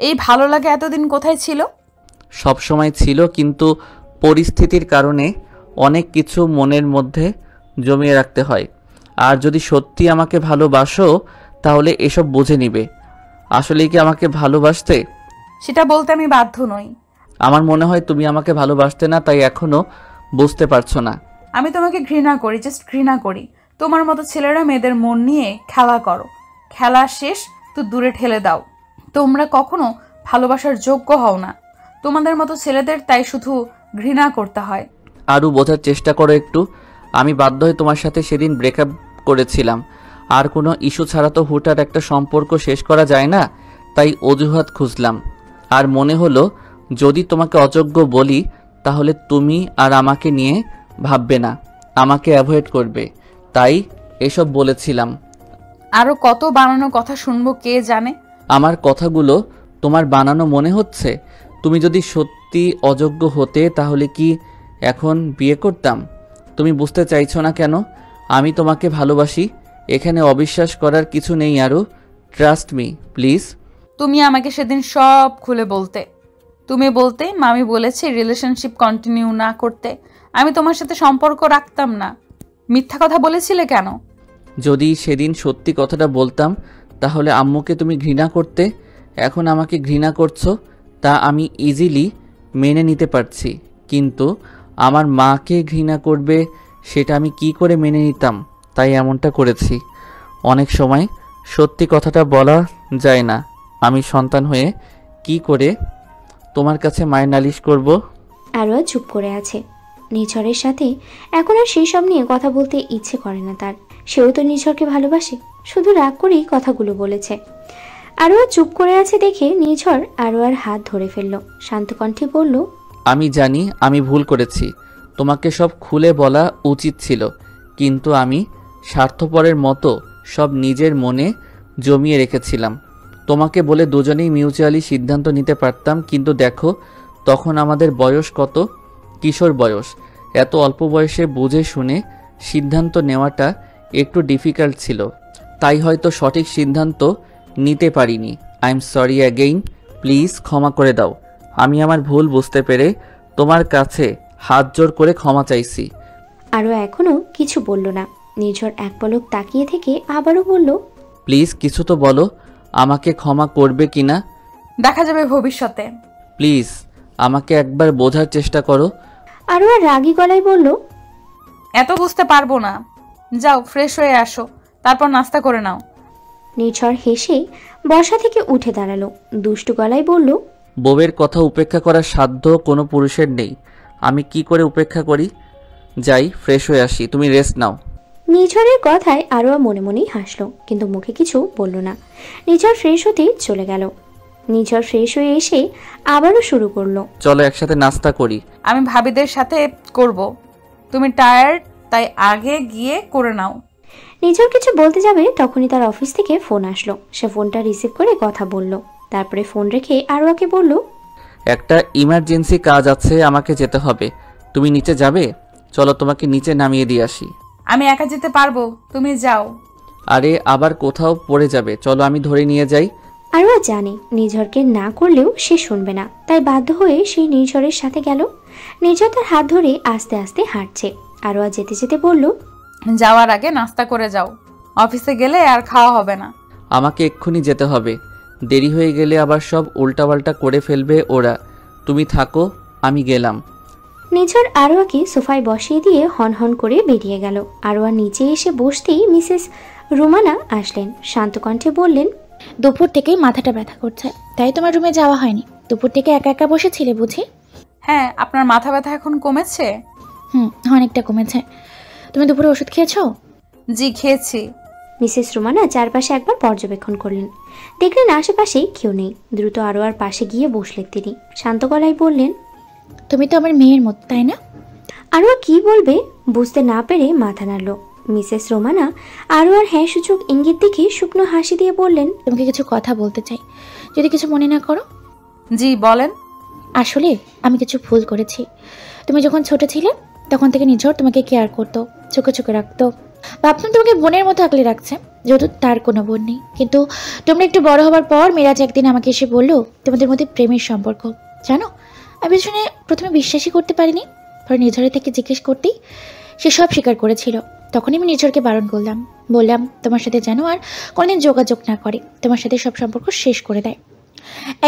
এই ভালো লাগা এতদিন কোথায় ছিল? সব সময় ছিল, কিন্তু পরিস্থিতির কারণে অনেক কিছু মনের মধ্যে জমিয়ে রাখতে হয়। আর যদি সত্যি আমাকে ভালোবাসো তাহলে এসব বুঝে নিবে। আসলেই কি আমাকে ভালোবাসতে? সেটা বলতে আমি বাধ্য নই। আমার মনে হয় তুমি আমাকে ভালোবাসতে না, তাই এখনো বুঝতে পারছো না। আমি তোমাকে ঘৃণা করি, জাস্ট ঘৃণা করি। তোমার মতো ছেলেরা মেয়েদের মন নিয়ে খেলা করো, খেলা শেষ তো দূরে ঠেলে দাও। তোমরা কখনো ভালোবাসার যোগ্য হও না। তোমাদের মতো ছেলেদের তাই শুধু ঘৃণা করতে হয়। আরও বোঝার চেষ্টা করো একটু। আমি বাধ্য হয়ে তোমার সাথে সেদিন ব্রেকআপ করেছিলাম। আর কোনো ইস্যু ছাড়া তো হুটহাট একটা সম্পর্ক শেষ করা যায় না, তাই অজুহাত খুঁজলাম। আর মনে হলো যদি তোমাকে অযোগ্য বলি তাহলে তুমি আর আমাকে নিয়ে ভাববে না, আমাকে অ্যাভয়েড করবে, তাই এসব বলেছিলাম। আরো কত বানানো কথা শুনবো কে জানে। আমার কথাগুলো তোমার বানানো মনে হচ্ছে? তুমি যদি সত্যি অযোগ্য হতে তাহলে কি এখন বিয়ে করতাম? তুমি বুঝতে চাইছো না কেন? আমি তোমাকে ভালোবাসি, এখানে অবিশ্বাস করার কিছু নেই। আরও ট্রাস্ট মি প্লিজ। তুমি আমাকে সেদিন সব খুলে বলতে। তুমি বলতে মামি বলেছে রিলেশনশিপ কন্টিনিউ না করতে। আমি তোমার সাথে সম্পর্ক রাখতাম না। মিথ্যা কথা বলেছিলে কেন? যদি সেদিন সত্যি কথাটা বলতাম তাহলে আম্মুকে তুমি ঘৃণা করতে। এখন আমাকে ঘৃণা করছো, তা আমি ইজিলি মেনে নিতে পারছি, কিন্তু আমার মাকে ঘৃণা করবে সেটা আমি কি করে মেনে নিতাম? তাই এমনটা করেছি। অনেক সময় সত্যি কথাটা বলা যায় না। আমি সন্তান হয়ে কি করে তোমার কাছে মায়ের নালিশ করব? আরও চুপ করে আছে। নিঝড়ের সাথে এখন আর সেই সব নিয়ে কথা বলতে ইচ্ছে করে না তার। সেও তো নিঝড়কে ভালোবাসে, শুধু রাগ করেই কথাগুলো বলেছে। আরও চুপ করে আছে দেখে নিঝড় আরও আর হাত ধরে ফেলল। শান্ত কণ্ঠে বলল, আমি জানি আমি ভুল করেছি, তোমাকে সব খুলে বলা উচিত ছিল, কিন্তু আমি স্বার্থপরের মতো সব নিজের মনে জমিয়ে রেখেছিলাম। তোমাকে বলে দুজনেই মিউচুয়ালি সিদ্ধান্ত নিতে পারতাম, কিন্তু দেখো তখন আমাদের বয়স কত, কিশোর বয়স। এত অল্প বয়সে বুঝে শুনে সিদ্ধান্ত নেওয়াটা একটু ডিফিকাল্ট ছিল, তাই হয়তো সঠিক সিদ্ধান্ত নিতে পারিনি। I am sorry again, please ক্ষমা করে দাও। আমি আমার ভুল বুঝতে পেরে তোমার কাছে হাত জোর করে ক্ষমা চাইছি। আরও এখনও কিছু বলল না। নিঝড় এক পলক তাকিয়ে থেকে আবারও বলল, প্লিজ কিছু তো বলো, আমাকে ক্ষমা করবে কিনা? দেখা যাবে ভবিষ্যতে। প্লিজ আমাকে একবার বোঝার চেষ্টা করো। আরও আর রাগী গলায় বলল, এত বুঝতে পারবো না। যাও ফ্রেশ হয়ে আসো, তারপর নাস্তা করে নাও। নিঝড় হেসে বসা থেকে উঠে দাঁড়ালো। দুষ্টু গলায় বলল, বউয়ের কথা উপেক্ষা করার সাধ্য কোনো পুরুষের নেই। আমি কি করে উপেক্ষা করি? যাই ফ্রেশ হয়ে আসি, তুমি রেস্ট নাও। নিঝড়ের কথায় আরও মনে মনেই হাসলো, কিন্তু মুখে কিছু বলল না। নিঝড় ফ্রেশ হতে চলে গেল। নিঝড় ফ্রেশ হয়ে এসে আবারও শুরু করলো, চলো একসাথে নাস্তা করি। আমি ভাবিদের সাথে করব। তুমি টায়ার্ড, তাই আগে গিয়ে করে নাও। নিঝড় কিছু বলতে যাবে তখনই তার অফিস থেকে ফোন আসলো। সে ফোনটা রিসিভ করে কথা বলল, তারপরে ফোন রেখে আরোয়াকে বলল, একটা ইমার্জেন্সি কাজ আছে, আমাকে যেতে হবে। তুমি নিচে যাবে? চলো তোমাকে নিচে নামিয়ে দিয়ে আসি। আমি একা যেতে পারবো, তুমি যাও। আরে আবার কোথাও পড়ে যাবে, চলো আমি ধরে নিয়ে যাই। আরোয়া জানে নিঝড়কে না করলেও সে শুনবে না, তাই বাধ্য হয়ে সেই নিঝড়ের সাথে গেল। নিঝড় তার হাত ধরে আস্তে আস্তে হাঁটছে। আরোয়া যেতে যেতে বলল, যাওয়ার আগে নাস্তা করে যাও, অফিসে গেলে আর খাওয়া হবে না। আমাকে এক্ষুনি যেতে হবে, দেরি হয়ে গেলে আবার সব উল্টাপাল্টা করে ফেলবে ওরা। তুমি থাকো, আমি গেলাম। নিঝড় আরোয়াকে সোফায় বসিয়ে দিয়ে হনহন করে বেরিয়ে গেল। আরোয়া নিচে এসে বসতেই মিসেস রুমানা আসলেন। শান্ত কণ্ঠে বললেন, দুপুর থেকেই মাথাটা ব্যথা করছে, তাই তোমার রুমে যাওয়া হয়নি। দুপুর থেকে একা একা বসেছিলে বুঝি? হ্যাঁ, আপনার মাথা ব্যথা এখন কমেছে? অনেকটা কমেছে। তুমি দুপুরে ওষুধ খেয়েছো? জি খেয়েছি। মিসেস রুমানা চারপাশে একবার পর্যবেক্ষণ করলেন, দেখলেন আশেপাশে কেউ নেই। দ্রুত আরোয়ার পাশে গিয়ে বসলেন তিনি। শান্ত গলায় বললেন, তুমি তো আমার মেয়ের মতো, তাই না? আরোয়া কি বলবে বুঝতে না পেরে মাথা নাড়ল। মিসেস রোমানা আরোয়ার হ্যাঁ সূচক ইঙ্গিত দেখে শুকনো হাসি দিয়ে বললেন, তোমাকে কিছু কথা বলতে চাই, যদি কিছু মনে না করো। জি বলেন। আসলে আমি কিছু ভুল করেছি। তুমি যখন ছোট ছিলে তখন থেকে নিঝড় তোমাকে কেয়ার করতো, চোখে চোখে রাখতো। ভাবতাম তোমাকে বোনের মতো আগলে রাখছে, যেহেতু তার কোনো বোন নেই। কিন্তু তোমরা একটু বড় হবার পর মিরাজ একদিন আমাকে এসে বললো তোমাদের মধ্যে প্রেমের সম্পর্ক। জানো, আমি শুনে প্রথমে বিশ্বাসই করতে পারিনি। পরে নির্ঝরের থেকে জিজ্ঞেস করতেই সে সব স্বীকার করেছিল। তখনই আমি নির্ঝরকে বারণ করলাম, বললাম তোমার সাথে যেন আর কোনোদিন যোগাযোগ না করে, তোমার সাথে সব সম্পর্ক শেষ করে দেয়।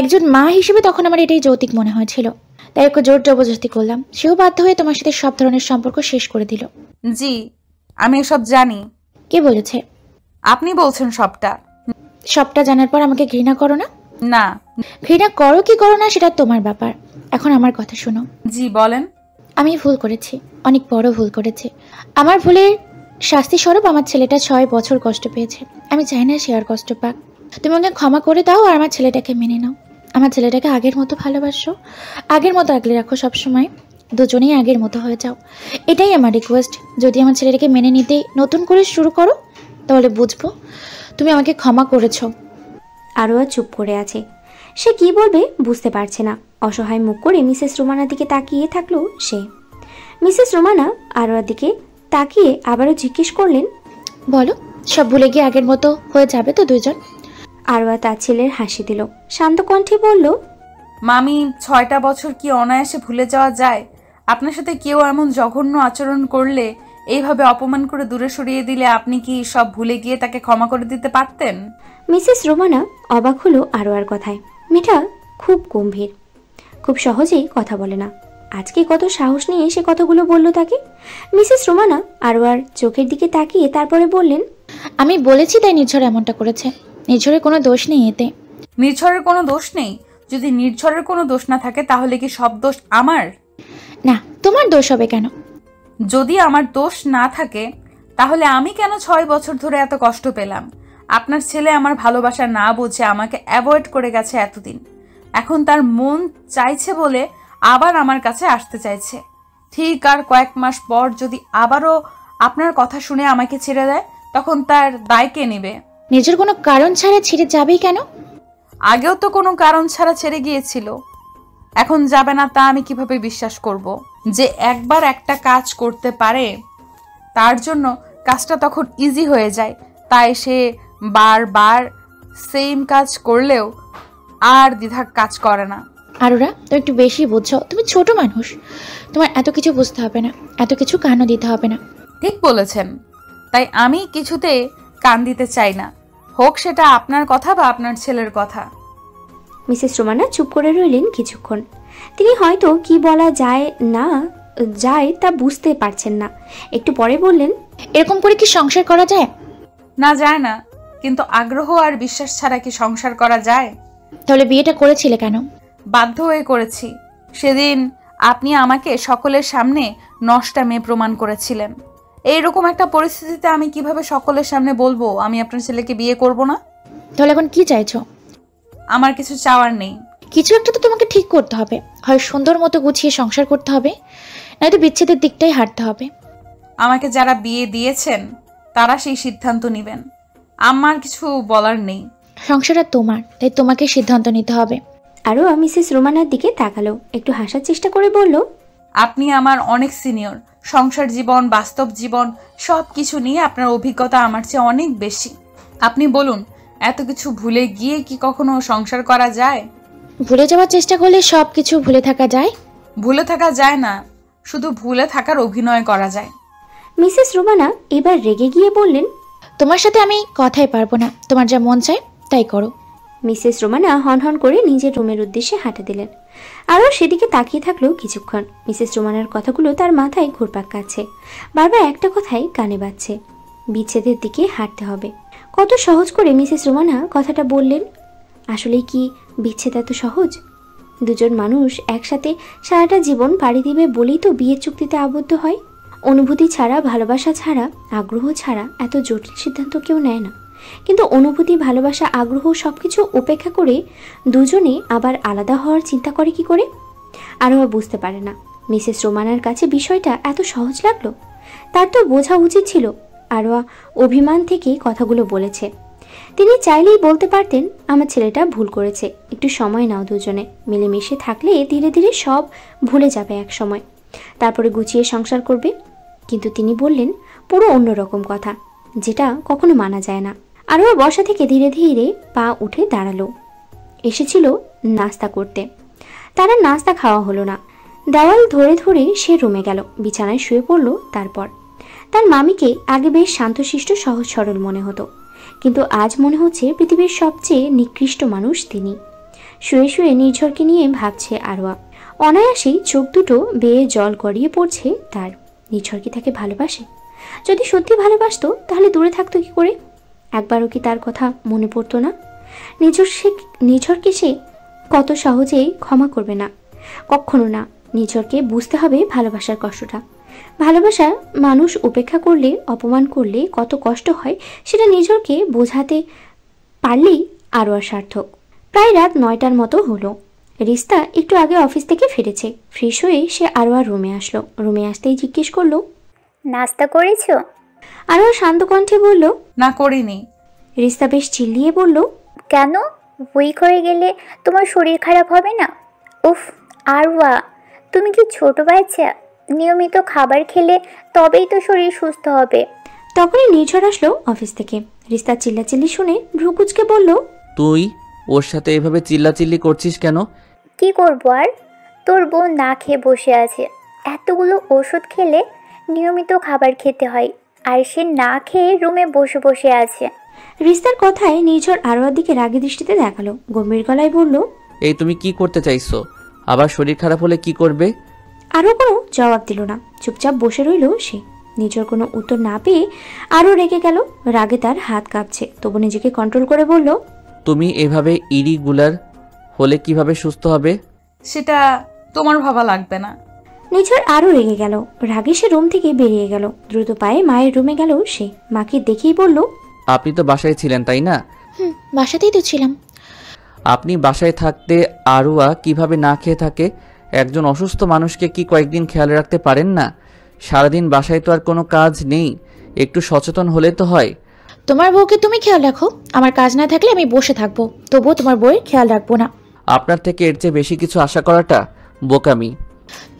একজন মা হিসেবে তখন আমার এটাই যৌতিক মনে হয়েছিল, তাই ওকে জোর জবরদস্তি করলাম। সেও বাধ্য হয়ে তোমার সাথে সব ধরনের সম্পর্ক শেষ করে দিল। জি, আমি এসব জানি। কে বলেছে? আপনি বলছেন সবটা। সবটা জানার পর আমাকে ঘৃণা করো না? না। ঘৃণা করো কি করো না সেটা তোমার ব্যাপার। এখন আমার কথা শোনো। জি বলেন। আমি ভুল করেছি, অনেক বড় ভুল করেছি। আমার ভুলের শাস্তি স্বরূপ আমার ছেলেটা 6 বছর কষ্ট পেয়েছে। আমি চাই না সে আর কষ্ট পাক। তুমি ওকে ক্ষমা করে দাও আর আমার ছেলেটাকে মেনে নাও। আমার ছেলেটাকে আগের মতো ভালোবাসো, আগের মতো আগলে রাখো সবসময়। দুজনেই আগের মতো হয়ে যাও, এটাই আমার রিকোয়েস্ট। যদি আমার ছেলেটাকে মেনে নিতে নতুন করে শুরু করো তাহলে বুঝবো তুমি আমাকে ক্ষমা করেছো। আরোয়া চুপ করে আছে। সে কি বলবে বুঝতে পারছে না। অসহায় মুখ করে মিসেস রোমানার দিকে তাকিয়ে থাকলো সে। মিসেস রোমানা আরোয়ার দিকে তাকিয়ে আবারও জিজ্ঞেস করলেন, বলো, সব ভুলে গিয়ে আগের মতো হয়ে যাবে তো দুজন? আরোয়া তার ছেলের হাসি দিল, শান্ত কণ্ঠে বলল, মামি, 6টা বছর কি অনায়াসে ভুলে যাওয়া যায়? আপনার সাথে কেউ এমন জঘন্য আচরণ করলে, এইভাবে অপমান করে দূরে সরিয়ে দিলে আপনি কি সব ভুলে গিয়ে তাকে ক্ষমা করে দিতে পারতেন? মিসেস রোমানা অবাক হলো আরোয়ার কথায়। মেয়েটা খুব গম্ভীর, খুব সহজেই কথা বলে না। আজকে কত সাহস নিয়ে সে কথাগুলো বলল তাকে। মিসেস রোমানা আরোয়ার চোখের দিকে তাকিয়ে তারপরে বললেন, আমি বলেছি তাই নির্ঝর এমনটা করেছে। নির্ঝরের কোনো দোষ নেই এতে। নির্ঝরের কোনো দোষ নেই? যদি নির্ঝরের কোনো দোষ না থাকে তাহলে কি সব দোষ আমার? না, তোমার দোষ হবে কেন? যদি আমার দোষ না থাকে তাহলে আমি কেন 6 বছর ধরে এত কষ্ট পেলাম? আপনার ছেলে আমার ভালোবাসা না বুঝে আমাকে অ্যাভয়েড করে গেছে এতদিন। এখন তার মন চাইছে বলে আবার আমার কাছে আসতে চাইছে। ঠিক আর কয়েক মাস পর যদি আবারও আপনার কথা শুনে আমাকে ছেড়ে দেয়, তখন তার দায় কে নেবে? নিজের কোনো কারণ ছাড়া ছেড়ে যাবেই কেন? আগেও তো কোনো কারণ ছাড়া ছেড়ে গিয়েছিল, এখন যাবে না তা আমি কিভাবে বিশ্বাস করব? যে একবার একটা কাজ করতে পারে তার জন্য কাজটা তখন ইজি হয়ে যায়, তাই সে বারবার সেম কাজ করলেও আর দ্বিধা কাজ করে না। আরোরা, তুমি একটু বেশি বুঝছো। তুমি ছোট মানুষ, তোমার এত কিছু বুঝতে হবে না, এত কিছু কানও দিতে হবে না। ঠিক বলেছেন, তাই আমি কিছুতে কান দিতে চাই না, হোক সেটা আপনার কথা বা আপনার ছেলের কথা। মিসেস রোমানা চুপ করে রইলেন কিছুক্ষণ। তিনি হয়তো কি বলা যায় না যায় তা বুঝতে পারছেন না। একটু পরে বললেন, এরকম করে কি সংসার করা যায়? না, যায় না, কিন্তু আগ্রহ আর বিশ্বাস ছাড়া কি সংসার করা যায়? তাহলে বিয়েটা করেছিলে কেন? বাধ্য হয়ে করেছি। সেদিন আপনি আমাকে সকলের সামনে নষ্টা মেয়ে প্রমাণ করেছিলেন। এইরকম একটা পরিস্থিতিতে আমি কিভাবে সকলের সামনে বলবো আমি আপনার ছেলেকে বিয়ে করব না? তাহলে এখন কি চাইছো? আমার কিছু চাওয়ার নেই। কিছু একটা তো তোমাকে ঠিক করতে হবে। হয় সুন্দর মতো গুছিয়ে সংসার করতে হবে, নয়তো বিচ্ছেদের দিকটাই হাঁটতে হবে। আমাকে যারা বিয়ে দিয়েছেন তারা সেই সিদ্ধান্ত নেবেন, আমার কিছু বলার নেই। সংসারটা তোমার, তাই তোমাকে সিদ্ধান্ত নিতে হবে। আরও মিসেস রোমানার দিকে তাকালো, একটু হাসার চেষ্টা করে বলল, আপনি আমার অনেক সিনিয়র। সংসার জীবন, বাস্তব জীবন সব কিছু নিয়ে আপনার অভিজ্ঞতা আমার চেয়ে অনেক বেশি। আপনি বলুন, এত কিছু ভুলে গিয়ে কি কখনো সংসার করা যায়? ভুলে যাওয়ার চেষ্টা করলে সব কিছু ভুলে থাকা যায়? ভুলে থাকা যায় না, শুধু ভুলে থাকার অভিনয় করা যায়। মিসেস রোমানা এবার রেগে গিয়ে বললেন, তোমার সাথে আমি কথাই পারবো না। তোমার যা মন চায় তাই করো। মিসেস রোমানা হনহন করে নিজের রুমের উদ্দেশ্যে হাঁটা দিলেন। আরও সেদিকে তাকিয়ে থাকলো কিছুক্ষণ। মিসেস রোমানার কথাগুলো তার মাথায় ঘুরপাক খাচ্ছে। বারবার একটা কথাই কানে বাজছে, বিচ্ছেদের দিকে হাঁটতে হবে। কত সহজ করে মিসেস রোমানা কথাটা বললেন। আসলেই কি বিচ্ছেদ এত সহজ? দুজন মানুষ একসাথে সারাটা জীবন পাড়ি দিবে বলেই তো বিয়ের চুক্তিতে আবদ্ধ হয়। অনুভূতি ছাড়া, ভালোবাসা ছাড়া, আগ্রহ ছাড়া এত জটিল সিদ্ধান্ত কেউ নেয় না। কিন্তু অনুভূতি, ভালোবাসা, আগ্রহ সবকিছু উপেক্ষা করে দুজনে আবার আলাদা হওয়ার চিন্তা করে কি করে? আরোয়া বুঝতে পারে না মিসেস রোমানার কাছে বিষয়টা এত সহজ লাগলো। তার তো বোঝা উচিত ছিল আরোয়া অভিমান থেকেই কথাগুলো বলেছে। তিনি চাইলেই বলতে পারতেন, আমার ছেলেটা ভুল করেছে, একটু সময় নাও, দুজনে মিলেমিশে থাকলে ধীরে ধীরে সব ভুলে যাবে এক সময়, তারপরে গুছিয়ে সংসার করবে। কিন্তু তিনি বললেন পুরো অন্যরকম কথা, যেটা কখনো মানা যায় না। আরোয়া বসা থেকে ধীরে ধীরে পা উঠে দাঁড়ালো। এসেছিল নাস্তা করতে, তার আর নাস্তা খাওয়া হলো না। দেওয়াল ধরে ধরে সে রুমে গেল, বিছানায় শুয়ে পড়ল। তারপর তার মামিকে আগে বেশ শান্তশিষ্ট সহজ সরল মনে হতো, কিন্তু আজ মনে হচ্ছে পৃথিবীর সবচেয়ে নিকৃষ্ট মানুষ তিনি। শুয়ে শুয়ে নির্ঝরকে নিয়ে ভাবছে আরোয়া। অনায়াসেই চোখ দুটো বেয়ে জল গড়িয়ে পড়ছে তার। নির্ঝর কি তাকে ভালোবাসে? যদি সত্যি ভালোবাসতো তাহলে দূরে থাকতো কি করে? একবারও কি তার কথা মনে পড়তো না? নির্ঝরকে সে কত সহজেই ক্ষমা করবে না, কখনো না। নির্ঝরকে বুঝতে হবে ভালোবাসার কষ্টটা। ভালোবাসা মানুষ উপেক্ষা করলে, অপমান করলে কত কষ্ট হয় সেটা নির্ঝরকে বোঝাতে পারলেই আরোয়া সার্থক। প্রায় রাত 9টার মতো হলো। রিস্তা একটু আগে অফিস থেকে ফিরেছে। ফ্রেশ হয়ে সে আরোয়ার রুমে আসলো। রুমে আসতেই জিজ্ঞেস করলো, নাস্তা করেছো? আরোয়া শান্ত কণ্ঠে বলল, না করিনি। রিস্তা বেশ চিল্লিয়ে বলল, কেন? উইক হয়ে গেলে তোমার শরীর খারাপ হবে না? উফ আরওয়া, তুমি কি ছোট বাচ্চা? নিয়মিত খাবার খেলে তবেই তো শরীর সুস্থ হবে। তখনই নির্ঝর আসলো অফিস থেকে। রিস্তা চিল্লাচিল্লি শুনে ভ্রুকুচকে বলল, তুই ওর সাথে এভাবে চিল্লাচিল্লি করছিস কেন? কি করবো আর, তোর বোন না খেয়ে বসে আছে। এতগুলো ওষুধ খেলে নিয়মিত খাবার খেতে হয়, আর সে না খেয়ে রুমে বসে বসে আছে। রিস্তার কথায় নির্ঝর আরোয়ার দিকে রাগী দৃষ্টিতে দেখালো। গম্ভীর গলায় বলল, এই তুমি কি করতে চাইছো? আবার শরীর খারাপ হলে কি করবে? আরও কোনো জবাব দিল না, চুপচাপ বসে রইল সে। নির্ঝর কোনো উত্তর না পেয়ে আরও রেগে গেল। রাগে তার হাত কাঁপছে, তবু নিজেকে কন্ট্রোল করে বলল, তুমি এভাবে ইরিগুলার হলে কিভাবে সুস্থ হবে? সেটা তোমার ভাবা লাগবে না। নির্ঝর আরও রেগে গেল। রাগে সে রুম থেকে বেরিয়ে গেল। দ্রুত পায়ে মায়ের রুমে গেল সে। মাকে দেখেই বলল, আপনি তো বাসায় ছিলেন তাই না? বাসাতেই তো ছিলাম। আপনি বাসায় থাকতে আরোয়া কিভাবে না খেয়ে থাকে? একজন অসুস্থ মানুষকে কি কয়েকদিন খেয়াল রাখতে পারেন না? সারাদিন বাসায় তো আর কোনো কাজ নেই, একটু সচেতন হলে তো হয়। তোমার বউকে তুমি খেয়াল রাখো, আমার কাজ না থাকলে আমি বসে থাকবো, তবুও তোমার বউয়ের খেয়াল রাখবো না। আপনার থেকে এর চেয়ে বেশি কিছু আশা করাটা বোকামি।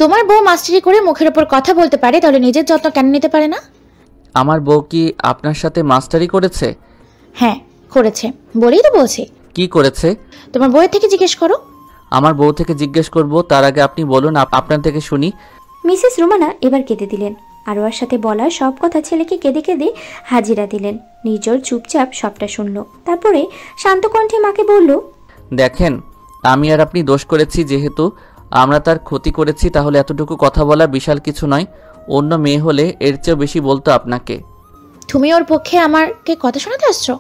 তোমার বউ মাস্টারি করে মুখের ওপর কথা বলতে পারে, তাহলে নিজের যত্ন কেন নিতে পারে না? আমার বউ কি আপনার সাথে মাস্টারি করেছে? হ্যাঁ করেছে, বলেই তো বলছি। কি করেছে? তোমার বউয়ের থেকে জিজ্ঞেস করো। আমার বউ থেকে জিজ্ঞেস করব, তার আগে আপনি বলুন, আপনার থেকে শুনি। মিসেস রুমানা এবার কেঁদে দিলেন। আরোয়ার সাথে বলা সব কথা ছেলেকে কেঁদে কেঁদে হাজিরা দিলেন। নির্ঝর চুপচাপ সবটা শুনল। তারপরে শান্ত কণ্ঠে মাকে বলল, দেখেন, আমি আর আপনি দোষ করেছি, যেহেতু আমরা তার ক্ষতি করেছি, তাহলে এতটুকু কথা বলা বিশাল কিছু নয়। অন্য মেয়ে হলে এর চেয়েও বেশি বলতো আপনাকে। তুমি ওর পক্ষে আমাকে কথা শোনাতে আসছো?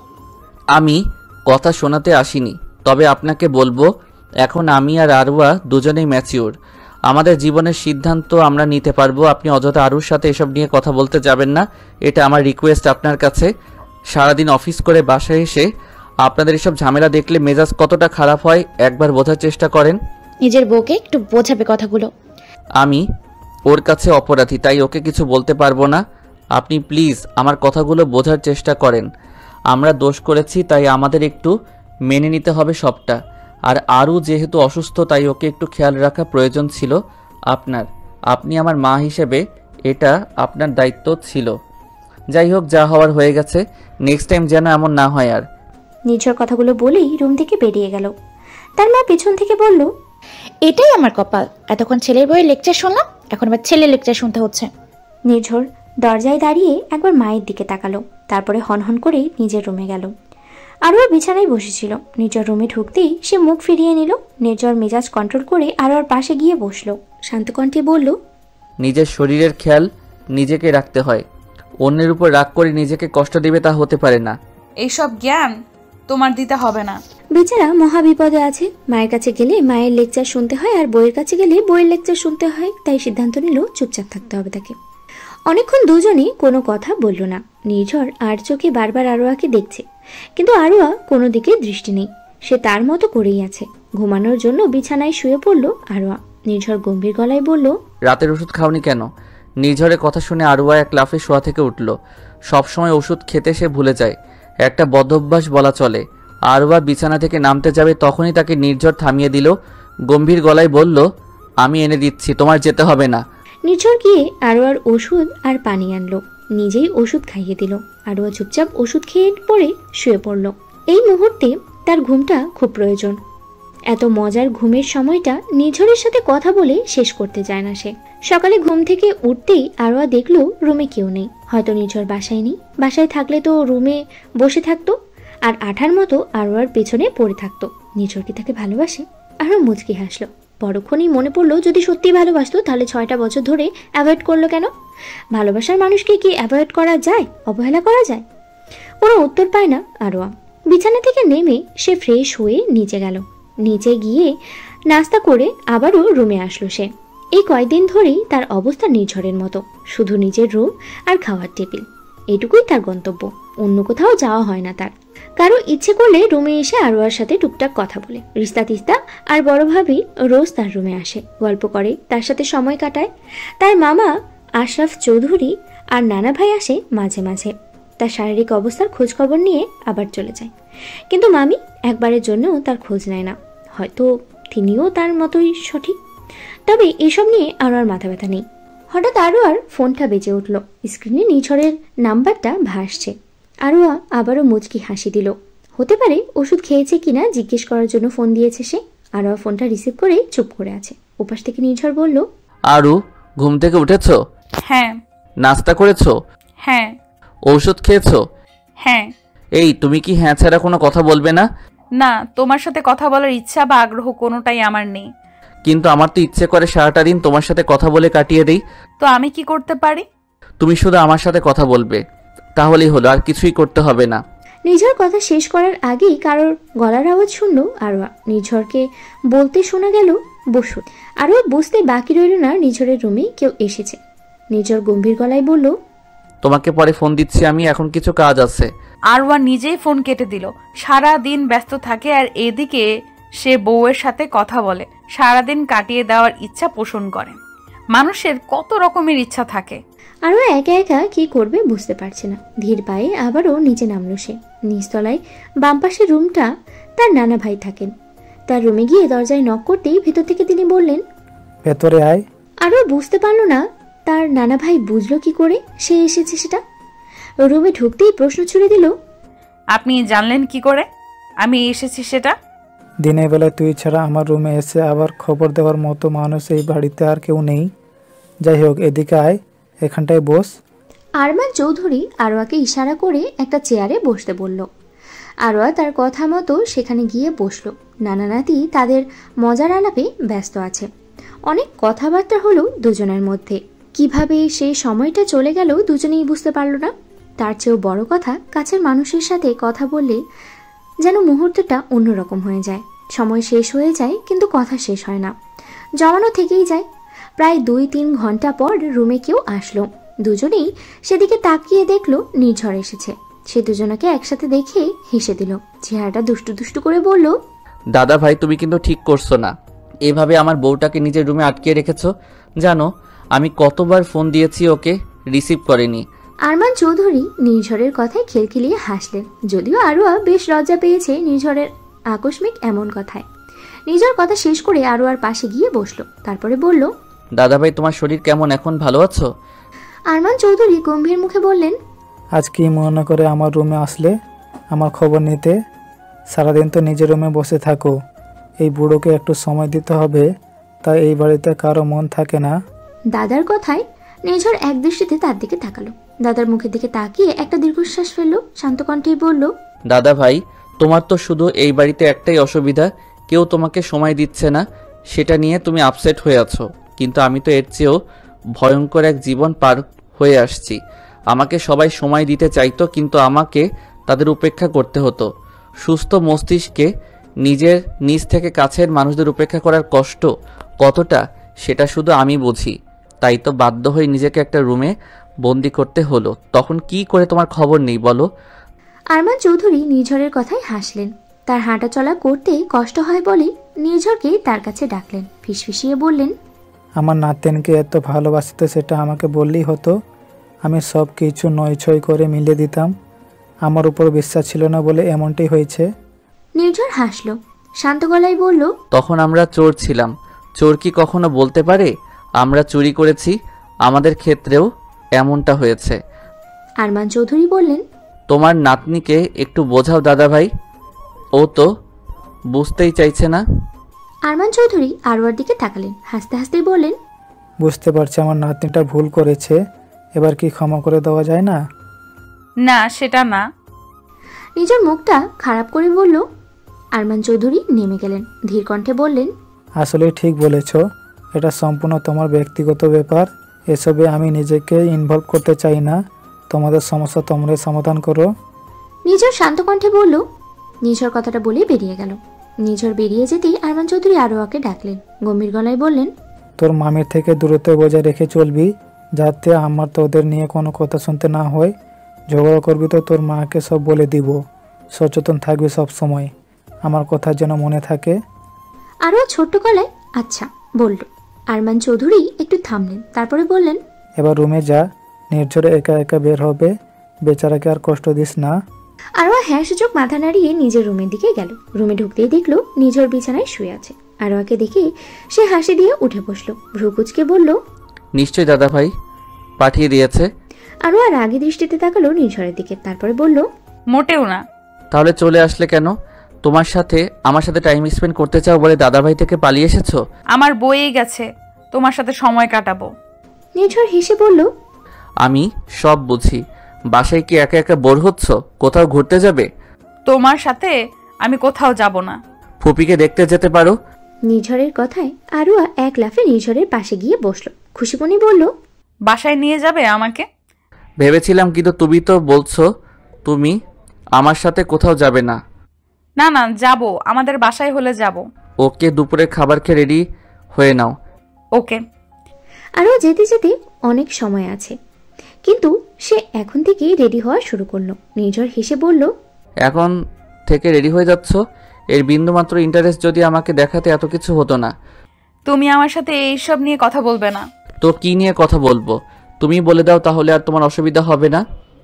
আমি কথা শোনাতে আসিনি, তবে আপনাকে বলবো, এখন আমি আর আরওয়া দুজনেই ম্যাচিওর। আমাদের জীবনের সিদ্ধান্ত আমরা নিতে পারবো। আপনি অযথা আরুর সাথে এসব নিয়ে কথা বলতে যাবেন না, এটা আমার রিকোয়েস্ট আপনার কাছে। সারাদিন অফিস করে বাসায় এসে আপনাদের এসব ঝামেলা দেখলে মেজাজ কতটা খারাপ হয় একবার বোঝার চেষ্টা করেন। নিজের বউকে একটু বোঝাবে কথাগুলো। আমি ওর কাছে অপরাধী, তাই ওকে কিছু বলতে পারবো না। আপনি প্লিজ আমার কথাগুলো বোঝার চেষ্টা করেন। আমরা দোষ করেছি, তাই আমাদের একটু মেনে নিতে হবে সবটা। আর আরও যেহেতু অসুস্থ, তাই ওকে একটু খেয়াল রাখা প্রয়োজন ছিল আপনার। আপনি আমার মা হিসেবে এটা আপনার দায়িত্ব ছিল। যাই হোক, যা হওয়ার হয়ে গেছে, নেক্সট টাইম যেন এমন না হয় আর। নির্ঝর কথাগুলো বলেই রুম থেকে বেরিয়ে গেল। তার মা পেছন থেকে বলল, এটাই আমার কপাল, এতক্ষণ ছেলের বইয়ের লেকচার শুনলাম, এখন আবার ছেলের লেকচার শুনতে হচ্ছে। নির্ঝর দরজায় দাঁড়িয়ে একবার মায়ের দিকে তাকালো, তারপরে হনহন করে নিজের রুমে গেল। আরোয়া বিছানায় বসেছিল। নির্ঝর রুমে ঢুকতেই সে মুখ ফিরিয়ে নিল। নির্ঝর মেজাজ কন্ট্রোল করে আরোয়ার পাশে গিয়ে বসলো। শান্ত কণ্ঠে বলল, নিজের শরীরের খেয়াল নিজেকে রাখতে হয়, অন্যের উপর রাগ করে নিজেকে কষ্ট দিবে তা হতে পারে না। এইসব জ্ঞান তোমার দিতে হবে না। বেচারা মহাবিপদে আছে। মায়ের কাছে গেলে মায়ের লেকচার শুনতে হয়, আর বইয়ের কাছে গেলে বইয়ের লেকচার শুনতে হয়। তাই সিদ্ধান্ত নিল চুপচাপ থাকতে হবে তাকে। অনেকক্ষণ দুজনই কোনো কথা বলল না। নির্ঝর আর চোখে বারবার আরোয়াকে দেখছে, কিন্তু আরোয়া কোনো দিকে দৃষ্টি নেই। সে তার মতো করেই আছে। ঘুমানোর জন্য বিছানায় শুয়ে পড়ল আরোয়া। নির্ঝর গম্ভীর গলায় বলল, রাতের ওষুধ খাওনি কেন? নির্ঝরের কথা শুনে আরোয়া এক লাফে শোয়া থেকে উঠল। সবসময় ওষুধ খেতে সে ভুলে যায়, একটা বদভ্যাস বলা চলে। আরোয়া বিছানা থেকে নামতে যাবে, তখনই তাকে নির্ঝর থামিয়ে দিল। গম্ভীর গলায় বলল, আমি এনে দিচ্ছি, তোমার যেতে হবে না। নির্ঝর গিয়ে আরোয়ার ওষুধ আর পানি আনলো। নিজেই ওষুধ খাইয়ে দিল। আরোয়া চুপচাপ ওষুধ খেয়ে পড়ে শুয়ে পড়ল। এই মুহূর্তে তার ঘুমটা খুব প্রয়োজন। এত মজার ঘুমের সময়টা নিঝরের সাথে কথা বলে শেষ করতে চায় না সে। সকালে ঘুম থেকে উঠতেই আরোয়া দেখলো রুমে কেউ নেই। হয়তো নিঝর বাসায় নেই, বাসায় থাকলে তো রুমে বসে থাকতো আর আঠার মতো আরোয়ার পেছনে পড়ে থাকতো। নিঝর কি তাকে ভালোবাসে? আরও মুচকি হাসলো। পরক্ষণেই মনে পড়লো যদি সত্যি ভালোবাসতো তাহলে 6টা বছর ধরে অ্যাভয়েড করলো কেন? ভালোবাসার মানুষকে কি অ্যাভয়েড করা যায়, অবহেলা করা যায়? কোনো উত্তর পায় না আরোয়া। বিছানা থেকে নেমে সে ফ্রেশ হয়ে নিচে গেল। নিচে গিয়ে নাস্তা করে আবারও রুমে আসলো সে। এই কয়েকদিন ধরেই তার অবস্থা নিঝড়ের মতো, শুধু নিজের রুম আর খাওয়ার টেবিল, এটুকুই তার গন্তব্য। অন্য কোথাও যাওয়া হয় না তার। কারো ইচ্ছে করলে রুমে এসে আরোয়ার সাথে টুকটাক কথা বলে। রিস্তা তিস্তা আর বড় ভাবি রোজ তার রুমে আসে, গল্প করে, তার সাথে সময় কাটায়। তার মামা আশরাফ চৌধুরী আর নানা ভাই আসে মাঝে মাঝে, তার শারীরিক অবস্থার খোঁজ খবর নিয়ে আবার চলে যায়। কিন্তু মামি একবারের জন্যও তার খোঁজ নেয় না। হয়তো তিনিও তার মতোই সঠিক। তবে এসব নিয়ে আরোয়ার মাথা ব্যথা নেই। হঠাৎ আরোয়ার ফোনটা বেজে উঠল। স্ক্রিনে নিঝড়ের নাম্বারটা ভাসছে। আরোয়া আবারও মুচকি হাসি দিল। হতে পারে ওষুধ খেয়েছে কিনা জিজ্ঞেস করার জন্য ফোন দিয়েছে সে। আরোয়া ফোনটা রিসিভ করে চুপ করে আছে। ওপাশ থেকে নিঝড় বলল, আরু, ঘুম থেকে উঠেছো? হ্যাঁ। নাস্তা করেছো? হ্যাঁ। ঔষধ খেয়েছো? হ্যাঁ। এই, তুমি কি হ্যাঁ ছাড়া কোনো কথা বলবে না? না, তোমার সাথে কথা বলার ইচ্ছা বা আগ্রহ কোনোটাই আমার নেই। কিন্তু আমার তো ইচ্ছে করে সারাটা দিন তোমার সাথে কথা বলে কাটিয়ে দিই। তো আমি কি করতে পারি? তুমি শুধু আমার সাথে কথা বলবে, তাহলেই হলো, আর কিছুই করতে হবে না। নিঝড় কথা শেষ করার আগেই কারোর গলার আওয়াজ শুনল আরোয়া। নিঝড়কে বলতে শোনা গেল, বসুন। আরোয়া বুঝতে বাকি রইল না নিঝড়ের রুমে কেউ এসেছে। নিঝড় গম্ভীর গলায় বলল, তোমাকে পরে ফোন দিচ্ছি, আমি এখন কিছু কাজ আছে। আরওয়া নিজেই ফোন কেটে দিল। সারা দিন ব্যস্ত থাকে আর এদিকে সে বউয়ের সাথে কথা বলে, সারাদিন কাটিয়ে দেওয়ার ইচ্ছা পোষণ করে। মানুষের কত রকমের ইচ্ছা থাকে। আরও একা একা কি করবে বুঝতে পারছে না। ধীর পায়ে আবারও নিচে নামলো সে। নিচতলায় বাম পাশের রুমটা তার নানা ভাই থাকেন। তার রুমে গিয়ে দরজায় নক করতেই ভেতর থেকে তিনি বললেন, ভেতরে আয়। আরও বুঝতে পারল না তার নানা ভাই বুঝলো কি করে সে এসেছে সেটা। রুমে ঢুকতেই প্রশ্ন ছুড়ে দিল, আপনি জানলেন কি করে আমি এসেছি সেটা? দিনের বেলা তুই ছাড়া আমার রুমে এসে আবার খবর দেওয়ার মতো মানুষ এই বাড়িতে আর কেউ নেই। যাই হোক, এদিকে আয়, এখানটায় বস। আরমান চৌধুরী আরোয়াকে ইশারা করে একটা চেয়ারে বসতে বলল। আরোয়া তার কথা মতো সেখানে গিয়ে বসলো। নানা নাতি তাদের মজার আলাপে ব্যস্ত আছে। অনেক কথাবার্তা হলো দুজনের মধ্যে। কিভাবে সেই সময়টা চলে গেল দুজনেই বুঝতে পারল না। তার চেয়েও বড় কথা, কাছের মানুষের সাথে কথা বললে যেন মুহূর্তটা অন্যরকম হয়ে যায়। সময় শেষ হয়ে যায় কিন্তু কথা শেষ হয় না, জমানো থেকেই যায়। প্রায় 2-3 ঘন্টা পর রুমে কেউ আসলো। দুজনেই সেদিকে তাকিয়ে দেখলো নিঝড় এসেছে। সে দুজনাকে একসাথে দেখে হেসে দিল। চেহারাটা দুষ্টু দুষ্টু করে বলল, দাদা ভাই, তুমি কিন্তু ঠিক করছো না। এভাবে আমার বউটাকে নিজের রুমে আটকে রেখেছো। জানো আমি কতবার ফোন দিয়েছি, ওকে রিসিভ করেনি। আরমান চৌধুরী নির্ঝরের কথায় খিলখিলিয়ে হাসলেন। যদিও আরোয়া বেশ লজ্জা পেয়েছে নির্ঝরের আকস্মিক এমন কথায়। নির্ঝর কথা শেষ করে আরোয়ার পাশে গিয়ে বসলো। তারপরে বলল, দাদা ভাই, তোমার শরীর কেমন এখন, ভালো আছো? আরমান চৌধুরী গম্ভীর মুখে বললেন, আজ কি মনে করে আমার রুমে আসলে আমার খবর নিতে? সারাদিন তো নিজের রুমে বসে থাকো। এই বুড়োকে একটু সময় দিতে হবে, তাই এই বাড়িতে কারো মন থাকে না। দাদার কথায় নির্ঝর এক দৃষ্টিতে তার দিকে তাকালো। দাদার মুখের দিকে তাকিয়ে একটা দীর্ঘশ্বাস ফেললো। শান্ত কণ্ঠেই বলল, দাদা ভাই, তোমার তো শুধু এই বাড়িতে একটাই অসুবিধা, কেউ তোমাকে সময় দিচ্ছে না, সেটা নিয়ে তুমি আপসেট হয়ে আছো। কিন্তু আমি তো এর চেয়েও ভয়ঙ্কর এক জীবন পার হয়ে আসছি। আমাকে সবাই সময় দিতে চাইতো, কিন্তু আমাকে তাদের উপেক্ষা করতে হতো। সুস্থ মস্তিষ্কে নিজের নিজ থেকে কাছের মানুষদের উপেক্ষা করার কষ্ট কতটা, সেটা শুধু আমি বুঝি। তাই তো বাধ্য হয়ে নিজেকে একটা রুমে বন্দি করতে হলো। তখন কি করে তোমার খবর নেই বলো? আরমান চৌধুরী নির্ঝরের কথায় হাসলেন। তার হাঁটা চলা করতে কষ্ট হয় বলে নির্ঝরকে তার কাছে ডাকলেন। ফিসফিসিয়ে বললেন, আমার নাতেনকে এত ভালোবাসতে সেটা আমাকে বললেই হতো। আমি সব কিছু নয়ছয় করে মিলিয়ে দিতাম। আমার উপর বিশ্বাস ছিল না বলে এমনটাই হয়েছে। নির্ঝর হাসলো, শান্ত গলায় বলল, তখন আমরা চোর ছিলাম। চোর কি কখনো বলতে পারে আমরা চুরি করেছি? আমাদের ক্ষেত্রেও এমনটা হয়েছে। আরমান চৌধুরী বললেন, তোমার নাতনিকে একটু বোঝাও দাদা ভাই, ও তো বুঝতেই চাইছে না। আরমান চৌধুরী আরোয়ার দিকে তাকালেন, হাসতে হাসতেই বললেন, বুঝতে পারছি আমার নাতনিটা ভুল করেছে, এবার কি ক্ষমা করে দেওয়া যায় না? না, সেটা না। নিজের মুখটা খারাপ করে বলল। আরমান চৌধুরী নেমে গেলেন, ধীর কণ্ঠে বললেন, আসলে ঠিক বলেছ, এটা সম্পূর্ণ তোমার ব্যক্তিগত ব্যাপার, এসবে আমি নিজেকে ইনভলভ করতে চাই না। তোমাদের সমস্যা তোমরাই সমাধান করো। নিঝর শান্ত কণ্ঠে বলল। নিঝর কথাটা বলে বেরিয়ে গেল। নিঝর বেরিয়ে যেতেই আরমান চৌধুরী আরোয়াকে ডাকলেন, গম্ভীর গলায় বললেন, তোর মামির থেকে দূরত্ব বজায় রেখে চলবি, যাতে আমার তোদের নিয়ে কোনো কথা শুনতে না হয়। ঝগড়া করবি তো তোর মাকে সব বলে দিব। সচেতন থাকবি সব সময়, আমার কথা যেন মনে থাকে। আরোয়া ছোট্ট গলায় আচ্ছা বলল। আরমান চৌধুরী একটু থামলেন, তারপরে বললেন, এবার রুমে যা, নির্ঝরে একা একা বের হবে, বেচারাকে আর কষ্ট দিস না। আরোয়া হ্যাঁ সূচক মাথা নাড়িয়ে নিজের রুমের দিকে গেল। রুমে ঢুকতেই দেখলো নিঝর বিছানায় শুয়ে আছে। আরোয়াকে দেখে সে হাসি দিয়ে উঠে বসলো, ভ্রু কুঁচকে বলল, নিশ্চয়ই দাদা ভাই পাঠিয়ে দিয়েছে। আরোয়া রাগী দৃষ্টিতে তাকালো নিঝরের দিকে, তারপরে বলল, মোটেও না। তাহলে চলে আসলে কেন? আমার সাথে টাইম স্পেন্ড করতে চাও বলে দাদা ভাই থেকে পালিয়ে এসেছো? আমার বইয়ে গেছে, তোমার সাথে সময় কাটাবো। নিঝর হেসে বলল, আমি সব বুঝি। বাসায় কি একা একা বোর হচ্ছ? কোথাও ঘুরতে যাবে? তোমার সাথে আমি কোথাও যাব না। ফুপিকে দেখতে যেতে পারো। নিঝরের কথায় আরোয়া এক লাফে নিঝরের পাশে গিয়ে বসলো। খুশিমণি বলল, বাসায় নিয়ে যাবে আমাকে? ভেবেছিলাম, কিন্তু তুমি তো বলছো তুমি আমার সাথে কোথাও যাবে না। না না, যাব, আমাদের বাসায় হলে যাব। ওকে, দুপুরের খাবার খেয়ে রেডি হয়ে নাও। ওকে। আরও যেতে যেতে অনেক সময় আছে, কিন্তু সে এখন থেকেই রেডি হওয়া শুরু করলো। নির্ঝর হেসে বলল, এখন থেকে রেডি হয়ে যাচ্ছ? এর বিন্দুমাত্র ইন্টারেস্ট যদি আমাকে দেখাতে এত কিছু হতো না। তুমি আমার সাথে এইসব নিয়ে কথা বলবে না। তো কি নিয়ে কথা বলবো? তুমি বলে দাও, তাহলে আর তোমার অসুবিধা হবে না।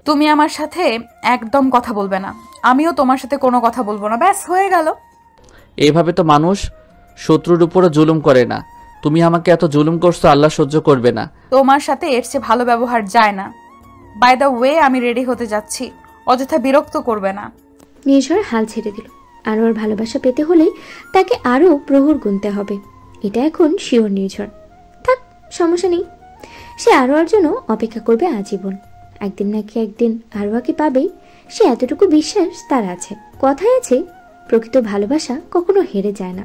তুমি আমার সাথে একদম কথা বলবে না, আমিও তোমার সাথে কোনো কথা বলবো না, ব্যাস হয়ে গেল। এইভাবে তো মানুষ শত্রুর উপরও জুলুম করে না। তুমি আমাকে এত জুলুম করছো, আল্লাহ সহ্য করবে না। তোমার সাথে এর চেয়ে ভালো ব্যবহার যায় না। বাই দ্য ওয়ে, আমি রেডি হতে যাচ্ছি, অযথা বিরক্ত করবে না। নির্ঝর হাল ছেড়ে দিল। আরও আর ভালোবাসা পেতে হলে তাকে আরও প্রহর গুনতে হবে, এটা এখন শিওর। নির্ঝর থাক, সমস্যা নেই, সে আরোয়ার জন্য অপেক্ষা করবে আজীবন। একদিন নাকি একদিন আরোয়াকে পাবেই, সে এতটুকু বিশ্বাস তার আছে। কথায় আছে, প্রকৃত ভালোবাসা কখনো হেরে যায় না।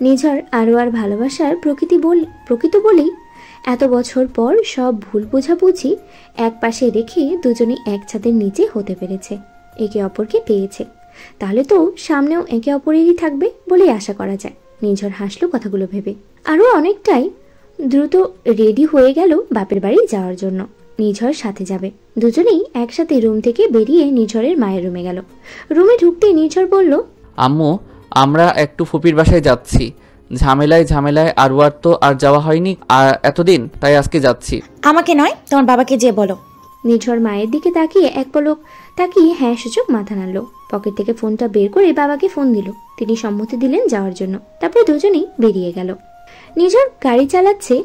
নিঝর আরোয়ার ভালোবাসার প্রকৃত বলেই এত বছর পর সব ভুল বোঝাবুঝি এক পাশে রেখে দুজনেই এক ছাদের নিচে হতে পেরেছে, একে অপরকে পেয়েছে। তাহলে তো সামনেও একে অপরেরই থাকবে বলেই আশা করা যায়। নিঝর হাসলো কথাগুলো ভেবে। আরও অনেকটাই দ্রুত রেডি হয়ে গেল বাপের বাড়ি যাওয়ার জন্য। নিঝর সাথে যাবে। দুজনেই একসাথে রুম থেকে বেরিয়ে নিঝরের মায়ের রুমে গেল। রুমে ঢুকতেই নিঝর বলল, আম্মু, আমরা একটু ফুপির বাসায় যাচ্ছি। ঝামেলায় আরওয়ার তো আর যাওয়া হয়নি আর এতদিন, তাই আজকে যাচ্ছি। আমাকে নয়, তোমার বাবাকে যে বলো। নিঝর মায়ের দিকে তাকিয়ে এক পলক তাকিয়ে হ্যাঁ সূচক মাথা নাড়ল। পকেট থেকে ফোনটা বের করে বাবাকে ফোন দিল। তিনি সম্মতি দিলেন যাওয়ার জন্য। তারপর দুজনেই বেরিয়ে গেল। নিঝর গাড়ি চালাচ্ছে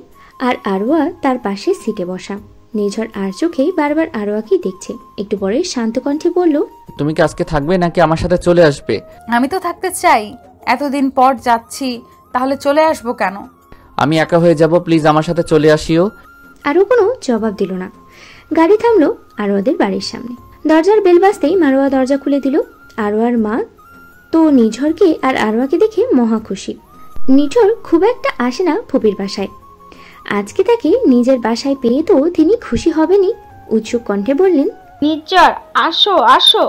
আর আরোয়া তার পাশে সিটে বসা। নিঝর আর চোখে বারবার আরোয়াকেই দেখছে। একটু পরে শান্ত কণ্ঠে বলল, তুমি কি আজকে থাকবে নাকি আমার সাথে চলে আসবে? আমি তো থাকতে চাই, এতদিন পর যাচ্ছি, তাহলে চলে আসবো কেন? আমি একা হয়ে যাব, প্লিজ আমার সাথে চলে আসিও। আরও কোনো জবাব দিল না। গাড়ি থামলো আরোয়াদের বাড়ির সামনে। দরজার বেল বাজতেই মারোয়া দরজা খুলে দিল। আরোয়ার মা তো নিঝরকে আর আরোয়াকে দেখে মহা খুশি। নিঝর খুব একটা আসে না ফুপির বাসায়, আজকে তাকে নিজের বাসায় পেয়ে তো তিনি খুশি হবেনই। উৎসুক কণ্ঠে বললেন, নির্ঝর, আসো আসো।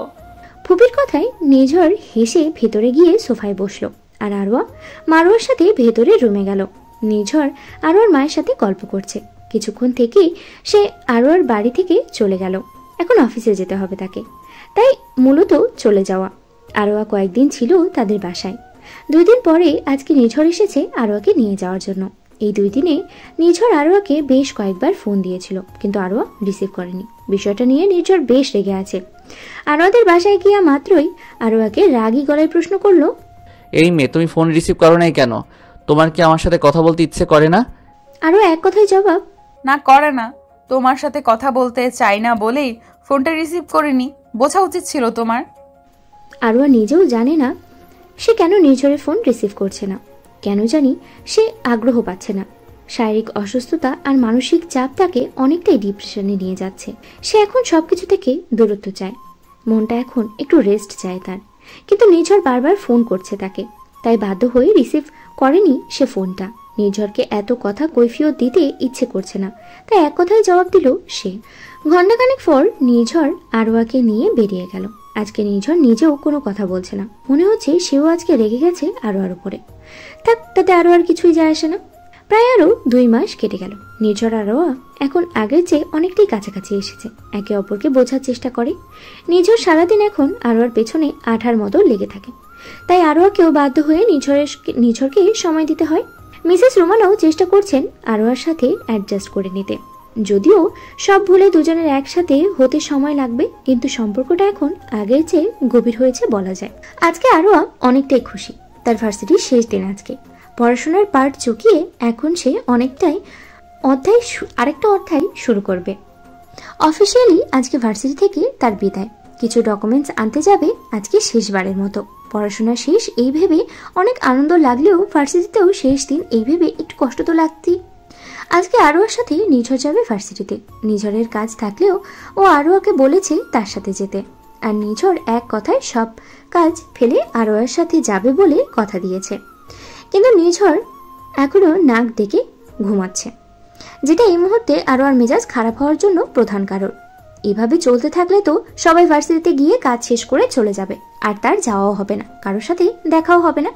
ফুপির কথায় নিঝর হেসে ভেতরে গিয়ে সোফায় বসলো আর আরোয়া মারোয়ার সাথে ভেতরে রুমে গেল। নিঝর আরোয়ার মায়ের সাথে গল্প করছে। কিছুক্ষণ থেকেই সে আরোয়ার বাড়ি থেকে চলে গেল। এখন অফিসে যেতে হবে তাকে, তাই মূলত চলে যাওয়া। আরোয়া কয়েকদিন ছিল তাদের বাসায়। 2 দিন পরে আজকে নিঝর এসেছে আরোয়াকে নিয়ে যাওয়ার জন্য। এই 2 দিনে নিঝর আরোয়াকে বেশ কয়েকবার ফোন দিয়েছিল, কিন্তু আরোয়া রিসিভ করেনি। বিষয়টা নিয়ে নিঝর বেশ রেগে আছে। আরোয়াদের বাসায় গিয়া মাত্রই আরোয়াকে রাগী গলায় প্রশ্ন করলো, এই মেয়ে, তুমি ফোন রিসিভ করো নাই কেন? তোমার কি আমার সাথে কথা বলতে ইচ্ছে করে না? আরও এক কথায় জবাব, না করে না, তোমার সাথে কথা বলতে চাই না বলেই ফোনটা রিসিভ করিনি। বোঝা উচিত ছিল তোমার। আরোয়া নিজেও জানে না সে কেন নির্ঝরের ফোন রিসিভ করছে না। কেন জানি সে আগ্রহ পাচ্ছে না। শারীরিক অসুস্থতা আর মানসিক চাপ তাকে অনেকটাই ডিপ্রেশনে নিয়ে যাচ্ছে। সে এখন সবকিছু থেকে দূরত্ব চায়। মনটা এখন একটু রেস্ট চায় তার। কিন্তু নির্ঝর বারবার ফোন করছে তাকে, তাই বাধ্য হয়ে রিসিভ করেনি সে ফোনটা। নির্ঝরকে এত কথা কৈফিয়ত দিতে ইচ্ছে করছে না, তাই এক কথায় জবাব দিল সে। ঘণ্টাখানেক পর নির্ঝর আরোয়াকে নিয়ে বেরিয়ে গেল। আজকে নির্ঝর নিজেও কোনো কথা বলছে না। মনে হচ্ছে সেও আজকে রেগে গেছে আরোয়ার উপরে। থাক, তাতে আরোয়ার কিছুই যায় আসে না। প্রায় আরও 2 মাস কেটে গেল। নির্ঝর আরোয়া এখন আগের চেয়ে অনেকটাই কাছাকাছি এসেছে। একে অপরকে বোঝার চেষ্টা করে। নির্ঝর সারাদিন এখন আরোয়ার পেছনে আঠার মতো লেগে থাকে, তাই আরোয়াকেও বাধ্য হয়ে নির্ঝরকে সময় দিতে হয়। মিসেস রোমানাও চেষ্টা করছেন আরোয়ার সাথে অ্যাডজাস্ট করে নিতে। যদিও সব ভুলে দুজনের একসাথে হতে সময় লাগবে, কিন্তু সম্পর্কটা এখন আগের চেয়ে গভীর হয়েছে বলা যায়। আজকে আরোয়া অনেকটাই খুশি। তার ভার্সিটির শেষ দিন আজকে। পড়াশোনার পার্ট চুকিয়ে এখন সে আরেকটা অধ্যায় শুরু করবে। অফিসিয়ালি আজকে ভার্সিটি থেকে তার বিদায়। কিছু ডকুমেন্টস আনতে যাবে আজকে শেষবারের মতো। পড়াশোনা শেষ এই ভেবে অনেক আনন্দ লাগলেও ভার্সিটিতেও শেষ দিন এই ভেবে একটু কষ্ট তো লাগতেই। আজকে আরোয়ার সাথে নিঝর যাবে ভার্সিটিতে। নিঝরের কাজ থাকলেও ও আরোয়াকে বলেছে তার সাথে যেতে, আর নিঝর এক কথায় সব কাজ ফেলে আরোয়ার সাথে যাবে বলে কথা দিয়েছে। কিন্তু নিঝর এখনো নাক ডেকে ঘুমাচ্ছে, যেটা এই মুহূর্তে আরোয়ার মেজাজ খারাপ হওয়ার জন্য প্রধান কারণ। এভাবে চলতে থাকলে তো সবাই ভার্সিটিতে গিয়ে কাজ শেষ করে চলে যাবে, আর তার যাওয়াও হবে না, কারোর সাথে দেখাও হবে না।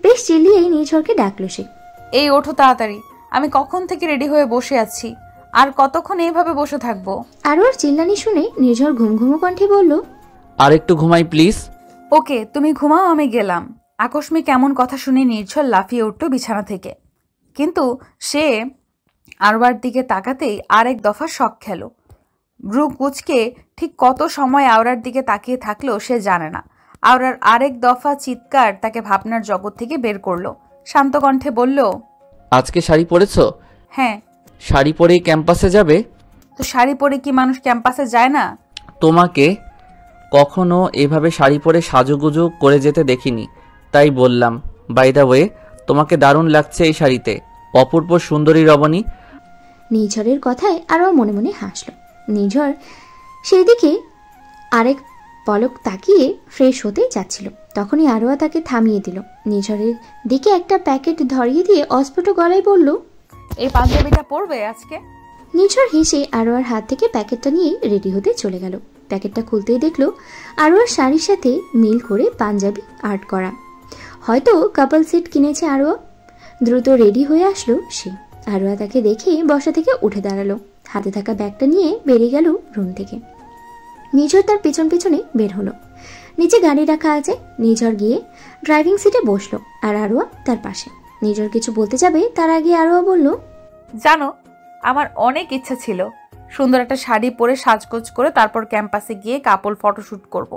বেশ চিল্লিয়ে নিঝরকে ডাকলো সে। এই ওঠো তাড়াতাড়ি, আমি কখন থেকে রেডি হয়ে বসে আছি, আর কতক্ষণ এইভাবে বসে থাকবো? আরোয়ার চিল্লানি শুনে নিঝর ঘুমঘুমো কণ্ঠে বলল, আর একটু ঘুমাই প্লিজ। ওকে, তুমি ঘুমাও, আমি গেলাম। আকস্মিক এমন কথা শুনে নির্ঝর লাফিয়ে উঠল বিছানা থেকে। কিন্তু সে আরোয়ার দিকে তাকাতেই আরেক দফা শক খেল। ব্রু কুচকে ঠিক কত সময় আওরার দিকে তাকিয়ে থাকলো সে জানে না। আওরার আরেক দফা চিৎকার তাকে ভাবনার জগৎ থেকে বের করলো। শান্ত কণ্ঠে বলল, আজকে শাড়ি পরেছো? হ্যাঁ। শাড়ি পরেই ক্যাম্পাসে যাবে? তো শাড়ি পরে কি মানুষ ক্যাম্পাসে যায় না? তোমাকে কখনো এভাবে শাড়ি পরে সাজুগুজু করে যেতে দেখিনি, তাই বললাম। বাই দ্য ওয়ে, তোমাকে দারুণ লাগছে এই শাড়িতে, অপূর্ব সুন্দরী রমণী। নিঝরের কথায় আরও মনে মনে হাসল। নিঝর সেই দিকে আরেক পলক তাকিয়ে ফ্রেশ হতে যাচ্ছিল, তখনই আরোয়া তাকে থামিয়ে দিল। নিঝরের দিকে একটা প্যাকেট ধরিয়ে দিয়ে অস্ফুট গলায় বলল, এই পাঞ্জাবিটা পরবে আজকে? নিঝর হেসে আরোয়ার হাত থেকে প্যাকেটটা নিয়ে রেডি হতে চলে গেল। প্যাকেটটা খুলতেই দেখলো আরোয়ার শাড়ির সাথে মিল করে পাঞ্জাবি আর্ট করা। হয়তো কাপল সেট কিনেছে আরোয়া। দ্রুত রেডি হয়ে আসলো সে। আরোয়া তাকে দেখে বসা থেকে উঠে দাঁড়ালো। হাতে থাকা ব্যাগটা নিয়ে বেরিয়ে গেল রুম থেকে। নিঝর তার পেছন পেছনে বের হলো। নিচে গাড়ি রাখা আছে। নিঝর গিয়ে ড্রাইভিং সিটে বসলো, আর আরোয়া তার পাশে। নিঝর কিছু বলতে যাবে তার আগে আরোয়া বলল, জানো, আমার অনেক ইচ্ছা ছিল সুন্দর একটা শাড়ি পরে সাজগোজ করে তারপর ক্যাম্পাসে গিয়ে কাপল ফটোশ্যুট করব।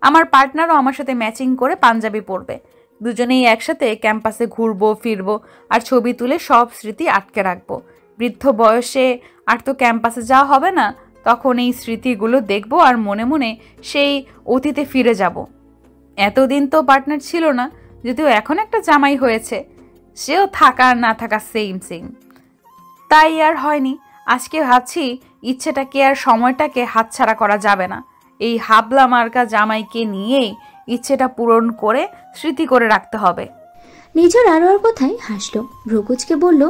আমার পার্টনারও আমার সাথে ম্যাচিং করে পাঞ্জাবি পরবে। দুজনেই একসাথে ক্যাম্পাসে ঘুরবো ফিরবো আর ছবি তুলে সব স্মৃতি আটকে রাখবো। বৃদ্ধ বয়সে আর তো ক্যাম্পাসে যাওয়া হবে না, তখন এই স্মৃতিগুলো দেখবো আর মনে মনে সেই অতীতে ফিরে যাব। এতদিন তো পার্টনার ছিল না, যদিও এখন একটা জামাই হয়েছে, সেও থাকা আর না থাকা সেম সেম। তাই আর হয়নি। আজকে ভাবছি ইচ্ছেটাকে আর সময়টাকে হাতছাড়া করা যাবে না। এই হাবলা মার্কা জামাইকে নিয়েই ইচ্ছেটা পূরণ করে স্মৃতি করে রাখতে হবে। নিঝর আরোয়ার কথায় হাসলো। ভ্রুকুচকে বলল,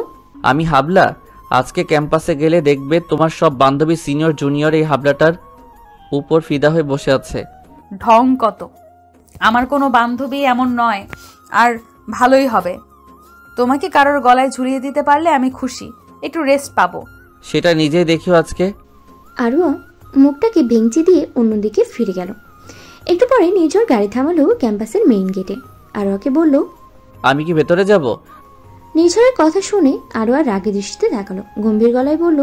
আমি হাবলা? আজকে ক্যাম্পাসে গেলে দেখবে তোমার সব বান্ধবী সিনিয়র জুনিয়র এই হাবলাটার উপর ফিদা হয়ে বসে আছে। ঢং কত! আমার কোনো বান্ধবী এমন নয়, আর ভালোই হবে। তোমাকে কারোর গলায় ঝুলিয়ে দিতে পারলে আমি খুশি, একটু রেস্ট পাবো। সেটা নিজেই দেখিও আজকে। আরোয়া মুখটাকে ভেঙচি দিয়ে অন্যদিকে ফিরে গেল। একটু পরে নিঝর গাড়ি থামালো ক্যাম্পাসের মেইন গেটে। আরোয়াকে বলল, আমি কি ভেতরে যাব? নিঝরের কথা শুনে আরোয়া রাগে দৃষ্টিতে তাকালো। গম্ভীর গলায় বলল,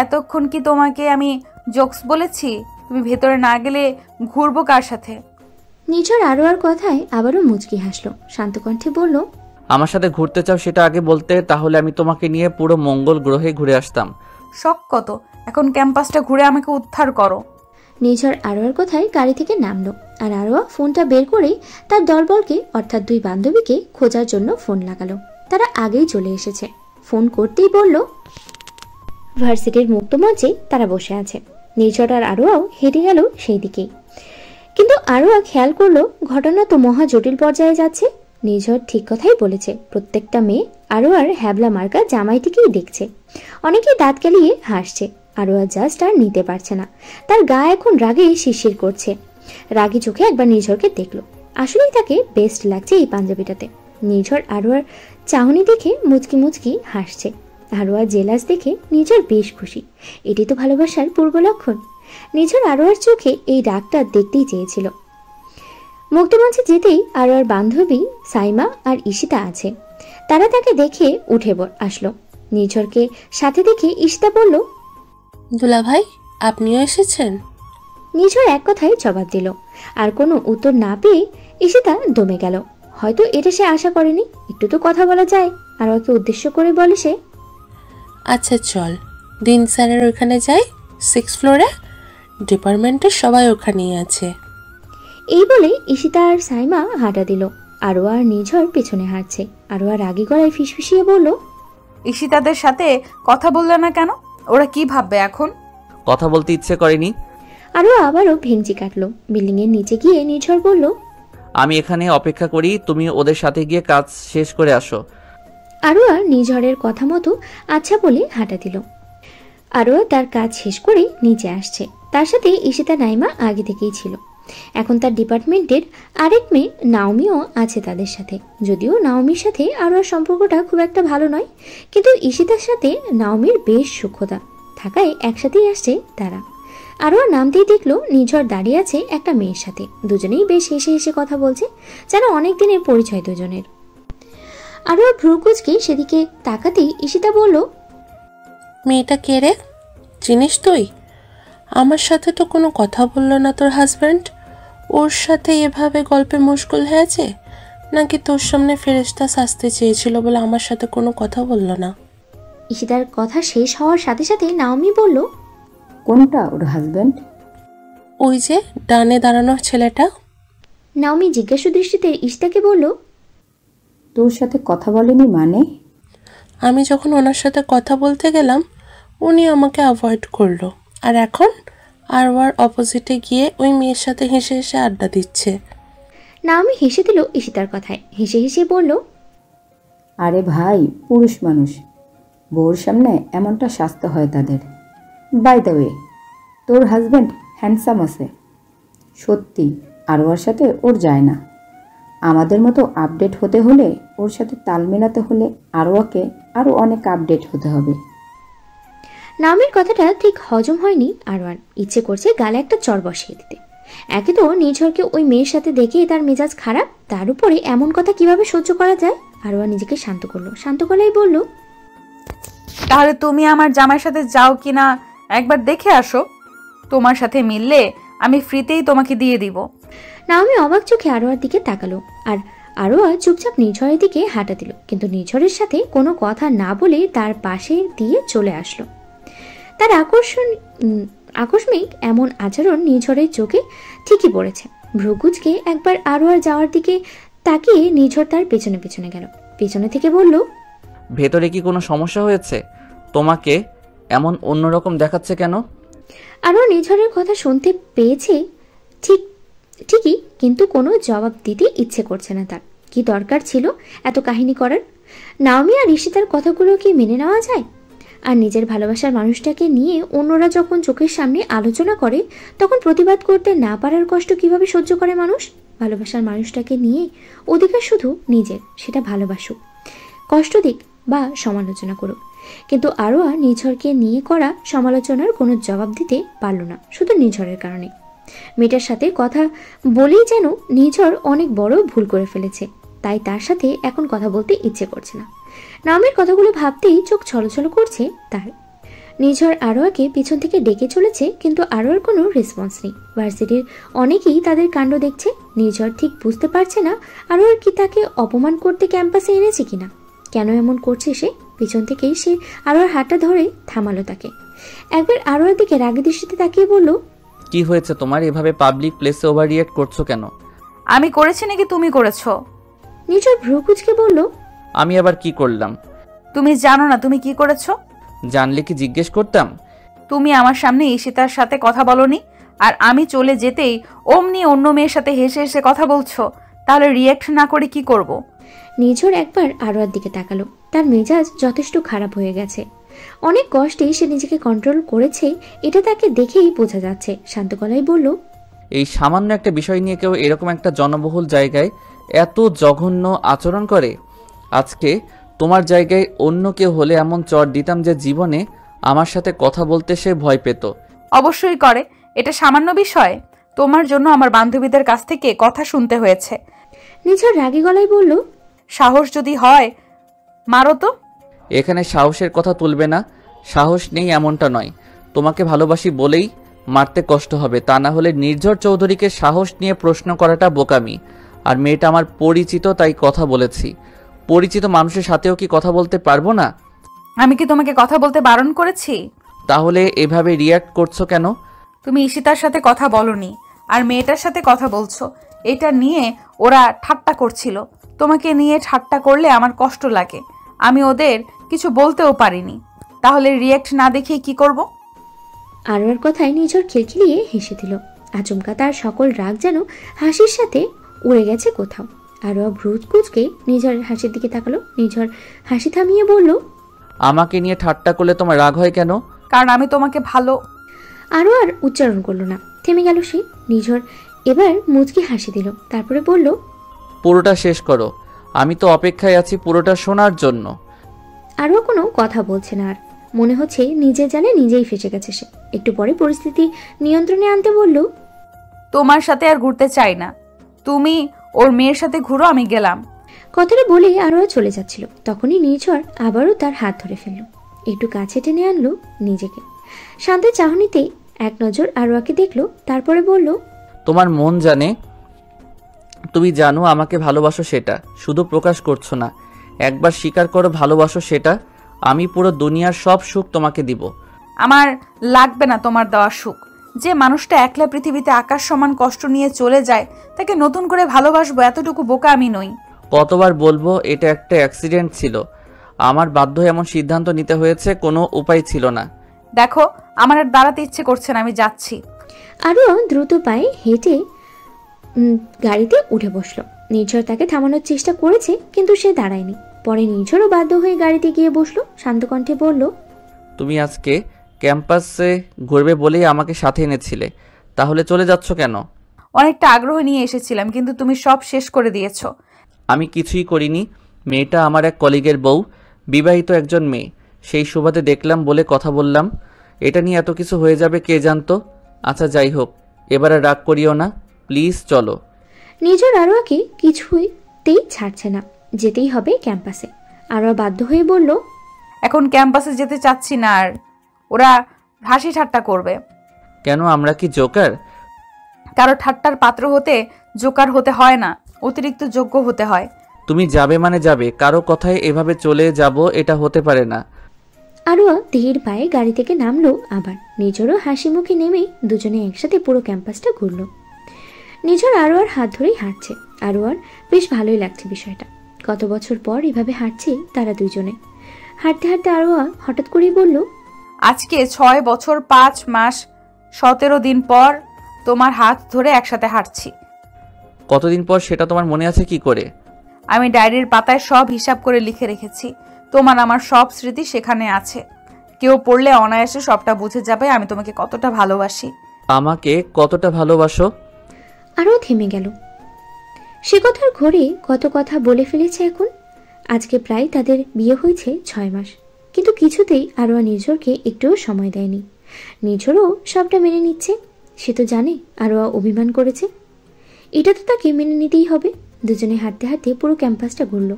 এতক্ষণ কি তোমাকে আমি জোকস বলেছি? তুমি ভেতরে না গেলে ঘুরবো কার সাথে? নিঝর আরোয়ার কথায় আবারও মুচকি হাসলো। শান্ত কণ্ঠে বলল, আমার সাথে ঘুরতে চাও সেটা আগে বলতে, তাহলে আমি তোমাকে নিয়ে পুরো মঙ্গল গ্রহে ঘুরে আসতাম। শখ কত, এখন ক্যাম্পাসটা ঘুরে আমাকে উদ্ধার করো। নিঝর আরোয়ার কথায় গাড়ি থেকে নামলো আর আরোয়া ফোনটা বের করেই তার দলবলকে অর্থাৎ দুই বান্ধবীকে খোঁজার জন্য ফোন লাগালো। তারা আগেই চলে এসেছে। ফোন করতেই বলল ভার্সিটির মুক্ত মঞ্চে তারা বসে আছে। নিঝর আর আরোয়াও হেঁটে গেল সেই দিকেই। কিন্তু আরোয়া খেয়াল করলো ঘটনা তো মহা জটিল পর্যায়ে যাচ্ছে। নিঝর ঠিক কথাই বলেছে, প্রত্যেকটা মেয়ে আরোয়ার হ্যাবলা মার্কা জামাইটিকেই দেখছে। অনেকেই দাঁত কেলিয়ে হাসছে। আরোয়া জাস্ট আর নিতে পারছে না, তার গা এখন রাগে শিরশির করছে। রাগী চোখে একবার নিঝরকে দেখলো। আসলেই তাকে বেস্ট লাগছে এই পাঞ্জাবিটাতে। নিঝর আরোয়ার চাহনি দেখে মুচকি মুচকি হাসছে। আরোয়া জেলাস দেখে নিঝর বেশ খুশি। এটি তো ভালোবাসার পূর্ব লক্ষণ। নিঝর আরোয়ার চোখে এই রাগটা দেখতেই চেয়েছিল। মুক্তমঞ্চে যেতেই আরোয়ার বান্ধবী সাইমা আর ঈশিতা আছে। তারা তাকে দেখে উঠে আসলো। নিঝরকে সাথে দেখে ঈশিতা বলল, দুলাভাই আপনিও এসেছেন? নিঝর এক কথায় জবাব দিল। আর কোনো উত্তর না পেয়ে ঈশিতা দমে গেল। হয়তো এটা সে আশা করেনি। একটু তো কথা বলা যায়। আরোয়াকে উদ্দেশ্য করে বলে সে, আচ্ছা চল দিন স্যারের ওখানে যাই, 6th ফ্লোরে, ডিপার্টমেন্টের সবাই ওখানেই আছে। এই বলে ঈশিতা আর সাইমা হাঁটা দিল। আরোয়া আর নিঝর পেছনে হাঁটছে। আরোয়া রাগী গলায় ফিসফিসিয়ে বলল, ঈশিতাদের সাথে কথা বললে না কেন? ওরা কি ভাববে এখন? কথা বলতে ইচ্ছে করেনি। আরোয়া আবারও ভেঙচি কাটলো। বিল্ডিং এর নিচে গিয়ে নিঝর বলল, আমি এখানে অপেক্ষা করি, তুমি ওদের সাথে গিয়ে কাজ শেষ করে আসো। আরোয়া নিঝরের কথা মতো আচ্ছা বলে হাঁটা দিল। আরোয়া তার কাজ শেষ করে নিচে আসছে। তার সাথে ঈশিতা নাইমা আগে থেকেই ছিল। এখন তার ডিপার্টমেন্টের আরেক মেয়ে নাওমিও আছে তাদের সাথে। যদিও নাওমির সাথে আরোয়ার সম্পর্কটা খুব একটা ভালো নয়, কিন্তু ঈশিতার সাথে নাওমির বেশ সখ্যতা থাকায় একসাথেই আসছে তারা। আরোয়া নামতেই দেখলো নিঝর দাঁড়িয়ে আছে একটা মেয়ের সাথে। দুজনেই বেশ হেসে হেসে কথা বলছে, যেন অনেক দিনের পরিচয় দুজনের। আরোয়া ভ্রুকুচকে সেদিকে তাকাতেই ঈশিতা বলল, মেয়েটা কে রে? চিনিস তুই? আমার সাথে তো কোনো কথা বললো না তোর হাজব্যান্ড। ওর সাথে এভাবে গল্পে মুশকুল হয়েছে, নাকি তোর সামনে ফেরেশতা সাজতে চেয়েছিল বলে আমার সাথে কোনো কথা বললো না? ঈশিতার কথা শেষ হওয়ার সাথে সাথে নাওমি বলল, কোনটা ওর হাজব্যান্ড? ওই যে ডানে দাঁড়ানো ছেলেটা। নাওমি জিজ্ঞাসু দৃষ্টিতে ঈশিতাকে বলল, তোর সাথে কথা বলেনি মানে? আমি যখন ওনার সাথে কথা বলতে গেলাম উনি আমাকে অ্যাভয়েড করলো, আর এখন আরওয়ার অপোজিটে গিয়ে ওই মেয়ের সাথে হেসে হেসে আড্ডা দিচ্ছে। নাওমি হেসে দিল ঈশিতার কথায়। হেসে হেসে বলল, আরে ভাই, পুরুষ মানুষ, বউর সামনে এমনটা সাজতে হয় তাদের। বাই দ্য ওয়ে, তোর হাজব্যান্ড হ্যান্ডসাম আছে সত্যি, আরওয়ার সাথে ওর যায় না। আমাদের মতো আপডেট হতে হলে, ওর সাথে তাল মেলাতে হলে আরওয়াকে আরও অনেক আপডেট হতে হবে। নাওমির কথাটা ঠিক হজম হয়নি আরওয়ার। ইচ্ছে করছে গালে একটা চড় বসিয়ে দিতে। একে তো নিঝরকে ওই মেয়ের সাথে দেখে তার মেজাজ খারাপ, তার উপরে এমন কথা কিভাবে সহ্য করা যায়? আরওয়া নিজেকে শান্ত করলো। শান্ত গলায় বলল, তাহলে তুমি আমার জামাইয়ের সাথে যাও কিনা একবার দেখে আসো। তোমার সাথে মিললে আমি ফ্রিতেই তোমাকে দিয়ে দিব। নাওমি অবাক চোখে আরোয়ার দিকে তাকালো আর আরোয়া চুপচাপ নিঝরের দিকে হাঁটা দিল। কিন্তু নিঝরের সাথে কোনো কথা না বলে তার পাশে দিয়ে চলে আসলো। তার আকস্মিক এমন আচরণ নিঝরের চোখে ঠিকই পড়েছে। ভ্রুকুচকে একবার আরোয়ার যাওয়ার দিকে তাকিয়ে নিঝর তার পেছনে পেছনে গেল। পেছনে থেকে বলল, ভেতরে কি কোনো সমস্যা হয়েছে? তোমাকে এমন অন্যরকম দেখাচ্ছে কেন? আরোয়া নিঝরের কথা শুনতে পেয়েছে ঠিকই, কিন্তু কোনো জবাব দিতে ইচ্ছে করছে না তার। কি দরকার ছিল এত কাহিনী করার? নাওমি আর ঈশিতার কথাগুলো কি মেনে নেওয়া যায়? আর নিজের ভালোবাসার মানুষটাকে নিয়ে অন্যরা যখন চোখের সামনে আলোচনা করে, তখন প্রতিবাদ করতে না পারার কষ্ট কিভাবে সহ্য করে মানুষ? ভালোবাসার মানুষটাকে নিয়ে অধিকার শুধু নিজের, সেটা ভালোবাসুক, কষ্ট দিক বা সমালোচনা করুক। কিন্তু আরোয়া নিঝরকে নিয়ে করা সমালোচনার কোনো জবাব দিতে পারল না, শুধু নিঝরের কারণে। মেয়েটার সাথে কথা বলেই যেন নিঝর অনেক বড় ভুল করে ফেলেছে, তাই তার সাথে এখন কথা বলতে ইচ্ছে করছে না। নামের কথাগুলো ভাবতেই চোখ ছলছল করছে তার। নিঝর আরোয়াকে পিছন থেকে ডেকে চলেছে, কিন্তু আরোয়ার কোনো রেসপন্স নেই। ভার্সিটির অনেকেই তাদের কাণ্ড দেখছে। নিঝর ঠিক বুঝতে পারছে না আরোয়ার কি তাকে অপমান করতে ক্যাম্পাসে এনেছে কিনা। কেন এমন করছে সে পিছন থেকেই সে আরোয়ার হাতটা ধরে থামালো তাকে। একবার আরোয়ার দিকে রাগী দৃষ্টিতে তাকিয়ে বলল, কি হয়েছে তোমার? এভাবে পাবলিক প্লেসে ওভার রিয়েক্ট করছো কেন? আমি করেছি নাকি তুমি করেছো? নিঝর ভ্রু কুঁচকে বলল, আমি আবার কি করলাম? তুমি জানো না তুমি কি করেছো? জানলে কি জিজ্ঞেস করতাম? তুমি আমার সামনে ঈশিতার সাথে কথা বলনি, আর আমি চলে যেতেই অমনি অন্য মেয়ের সাথে হেসে হেসে কথা বলছো। তাহলে রিয়েক্ট না করে কি করব? নিঝর একবার আরোয়ার দিকে তাকালো। তার মেজাজ যথেষ্ট খারাপ হয়ে গেছে। অনেক কষ্টে সে নিজেকে কন্ট্রোল করেছে, এটা তাকে দেখেই বোঝা যাচ্ছে। শান্ত গলায় বলল, এই সামান্য একটা বিষয় নিয়ে কেউ এরকম একটা জনবহুল জায়গায় এত জঘন্য আচরণ করে? আজকে তোমার জায়গায় অন্য কেউ হলে এমন চড় দিতাম যে জীবনে আমার সাথে কথা বলতে সে ভয় পেত। অবশ্যই করে, এটা সামান্য বিষয়। তোমার জন্য আমার বান্ধবীদের কাছ থেকে কথা শুনতে হয়েছে। নিঝর রাগী গলায় বলল, সাহস যদি হয় মারো তো। এখানে সাহসের কথা তুলবে না। সাহস নেই এমনটা নয়, তোমাকে ভালোবাসি বলেই মারতে কষ্ট হবে, তা না হলে নির্ঝর চৌধুরীকে সাহস নিয়ে প্রশ্ন করাটা বোকামি। আর মেয়েটা আমার পরিচিত, তাই কথা বলেছি। পরিচিত মানুষের সাথেও কি কথা বলতে পারবো না? আমি কি তোমাকে কথা বলতে বারণ করেছি? তাহলে এভাবে রিয়্যাক্ট করছো কেন? তুমি ঈশিতার সাথে কথা বলনি, আর মেয়েটার সাথে কথা বলছো। এটা নিয়ে ওরা ঠাট্টা করছিল। তোমাকে নিয়ে ঠাট্টা করলে আমার কষ্ট লাগে। আমি ওদের কিছু বলতেও পারিনি। তাহলে রিয়েক্ট না দেখিয়ে কি করব? আরোয়ার কথায় নিঝর খিলখিলিয়ে হেসে দিল। আচমকা তার সকল রাগ যেন হাসির সাথে উড়ে গেছে কোথাও। আরোয়া ভ্রুত কুঁচকে নিঝরের হাসির দিকে তাকালো। নিঝর হাসি থামিয়ে বলল, আমাকে নিয়ে ঠাট্টা করলে তোমার রাগ হয় কেন? কারণ আমি তোমাকে ভালো। আরোয়ার উচ্চারণ করলো না, থেমে গেল সে। নিঝর এবার মুচকি হাসি দিল, তারপরে বলল, পুরোটা শেষ করো, আমি তো অপেক্ষায় আছি পুরোটা শোনার জন্য। আরও কোনো কথা বলছে না। আর মনে হচ্ছে নিজের জালে নিজেই ফেসে গেছে সে। একটু পরে পরিস্থিতি নিয়ন্ত্রণে আনতে বলল, তোমার সাথে আর ঘুরতে চাই না। তুমি ওর মেয়ের সাথে ঘুরো, আমি গেলাম। কথাটা বলে আরও চলে যাচ্ছিল। তখনই নিঝর আবারও তার হাত ধরে ফেলল, একটু কাছে টেনে আনলো নিজেকে। শান্তের চাহনিতে এক নজর আরোয়াকে দেখলো, তারপরে বলল, তোমার মন জানে, তুমি জানো আমাকে ভালোবাসো, সেটা শুধু প্রকাশ করছো না। একবার স্বীকার করো ভালোবাসো সেটা। আমি পুরো দুনিয়ার সব সুখ তোমাকে দিব। আমার লাগবে না তোমার দেওয়া সুখ। যে মানুষটা একলা পৃথিবীতে আকাশ সমান কষ্ট নিয়ে চলে যায়, তাকে নতুন করে ভালোবাসবো এতটুকু বোকা আমি নই। কতবার বলবো, এটা একটা অ্যাক্সিডেন্ট ছিল। আমার বাধ্য হয়ে এমন সিদ্ধান্ত নিতে হয়েছে, কোনো উপায় ছিল না। দেখো, আমার আর দাঁড়াতে ইচ্ছে করছে না, আমি যাচ্ছি। আরও দ্রুত পায়ে হেঁটে গাড়িতে উঠে বসলো। নির্ঝর তাকে থামানোর চেষ্টা করেছে, কিন্তু সে দাঁড়ায়নি। পরে নির্ঝরও বাধ্য হয়ে গাড়িতে গিয়ে বসলো। শান্ত কণ্ঠে বলল, তুমি আজকে ক্যাম্পাসে ঘুরবে বলেই আমাকে সাথে এনেছিলে, তাহলে চলে যাচ্ছ কেন? অনেকটা আগ্রহ নিয়ে এসেছিলাম, কিন্তু তুমি সব শেষ করে দিয়েছো। আমি কিছুই করিনি। মেয়েটা আমার এক কলিগের বউ, বিবাহিত একজন মেয়ে। সেই সুবাদে দেখলাম বলে কথা বললাম। এটা নিয়ে এত কিছু হয়ে যাবে কে জানতো। আচ্ছা যাই হোক, এবার আর রাগ করিও না, প্লিজ চলো। নির্ঝর আরোয়াকে কিছুতেই ছাড়ছে না, যেতেই হবে ক্যাম্পাসে। আরোয়া বাধ্য হয়ে বলল, এখন ক্যাম্পাসে যেতে চাচ্ছি না, আর ওরা হাসি ঠাট্টা করবে। কেন, আমরা কি জোকার? কারো ঠাট্টার পাত্র হতে জোকার হতে হয় না, অতিরিক্ত যোগ্য হতে হয়। তুমি যাবে মানে যাবে, কারো কথায় এভাবে চলে যাব এটা হতে পারে না। আরোয়া ধীর পায়ে গাড়ি থেকে নামলো। আবার নিঝরও হাসি মুখে নেমে দুজনে একসাথে পুরো ক্যাম্পাসটা ঘুরলো। নিঝর আরোয়ার হাত ধরেই হাঁটছে। আরোয়ার বেশ ভালোই লাগছে বিষয়টা। কত বছর পর এভাবে হাঁটছে তারা দুজনে। হাঁটতে হাঁটতে আরোয়া হঠাৎ করেই বলল, আজকে 6 বছর 5 মাস 17 দিন পর তোমার হাত ধরে একসাথে হাঁটছি। কতদিন পর সেটা তোমার মনে আছে কি করে? আমি ডায়েরির পাতায় সব হিসাব করে লিখে রেখেছি। তোমার আমার সব স্মৃতি সেখানে আছে। কেউ পড়লে অনায়াসে সবটা বুঝে যাবে আমি তোমাকে কতটা ভালোবাসি। আমাকে কতটা ভালোবাসো? আরও থেমে গেল। সে কথার ঘরে কত কথা বলে ফেলেছে এখন। আজকে প্রায় তাদের বিয়ে হয়েছে 6 মাস, কিন্তু কিছুতেই আরোয়া নিঝরকে একটুও সময় দেয়নি। নিঝরও সবটা মেনে নিচ্ছে। সে তো জানে আরোয়া অভিমান করেছে, এটা তো তাকে মেনে নিতেই হবে। দুজনে হাঁটতে হাঁটতে পুরো ক্যাম্পাসটা ঘুরল।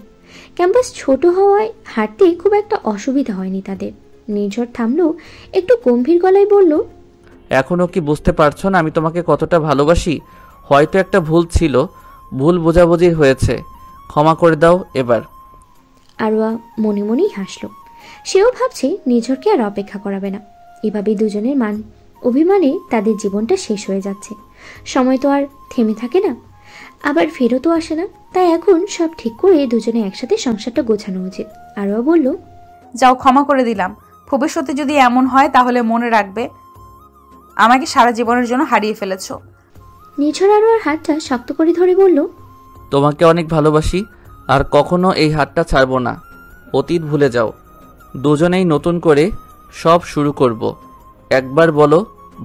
ক্যাম্পাস ছোট হওয়ায় হাঁটতে খুব একটা অসুবিধা হয়নি তাদের। নিঝর থামলো, একটু গম্ভীর গলায় বলল, এখনো কি বুঝতে পারছো না আমি তোমাকে কতটা ভালোবাসি? হয়তো একটা ভুল ছিল, ভুল বোঝাবুঝি হয়েছে, ক্ষমা করে দাও এবার। আরোয়া মনে মনেই হাসলো। সেও ভাবছে নিঝরকে আর অপেক্ষা করাবে না। এভাবেই দুজনের অভিমানে তাদের জীবনটা শেষ হয়ে যাচ্ছে। সময় তো আর থেমে থাকে না, আবার ফেরতও আসে না। তাই এখন সব ঠিক করে দুজনে একসাথে সংসারটা গোছানো উচিত। আরও বলল, যাও, ক্ষমা করে দিলাম। ভবিষ্যতে যদি এমন হয় তাহলে মনে রাখবে আমাকে সারা জীবনের জন্য হারিয়ে ফেলেছো। নিঝর আরোয়ার হাতটা শক্ত করে ধরে বলল, তোমাকে অনেক ভালোবাসি, আর কখনো এই হাতটা ছাড়বো না। অতীত ভুলে যাও, দুজনেই নতুন করে সব শুরু করব। একবার বলো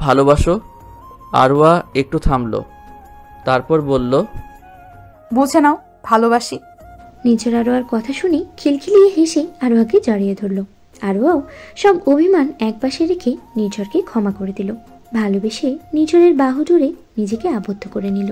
ভালোবাসো। আরওয়া একটু থামলো, তারপর বলল, বুঝে নাও, ভালোবাসি। নিঝর আরোয়ার কথা শুনে খিলখিলিয়ে হেসে আরোয়াকে জড়িয়ে ধরল। আরোয়াও সব অভিমান একপাশে রেখে নিঝরকে ক্ষমা করে দিল। ভালোবেসে নিঝরের বাহু জুড়ে নিজেকে আবদ্ধ করে নিল।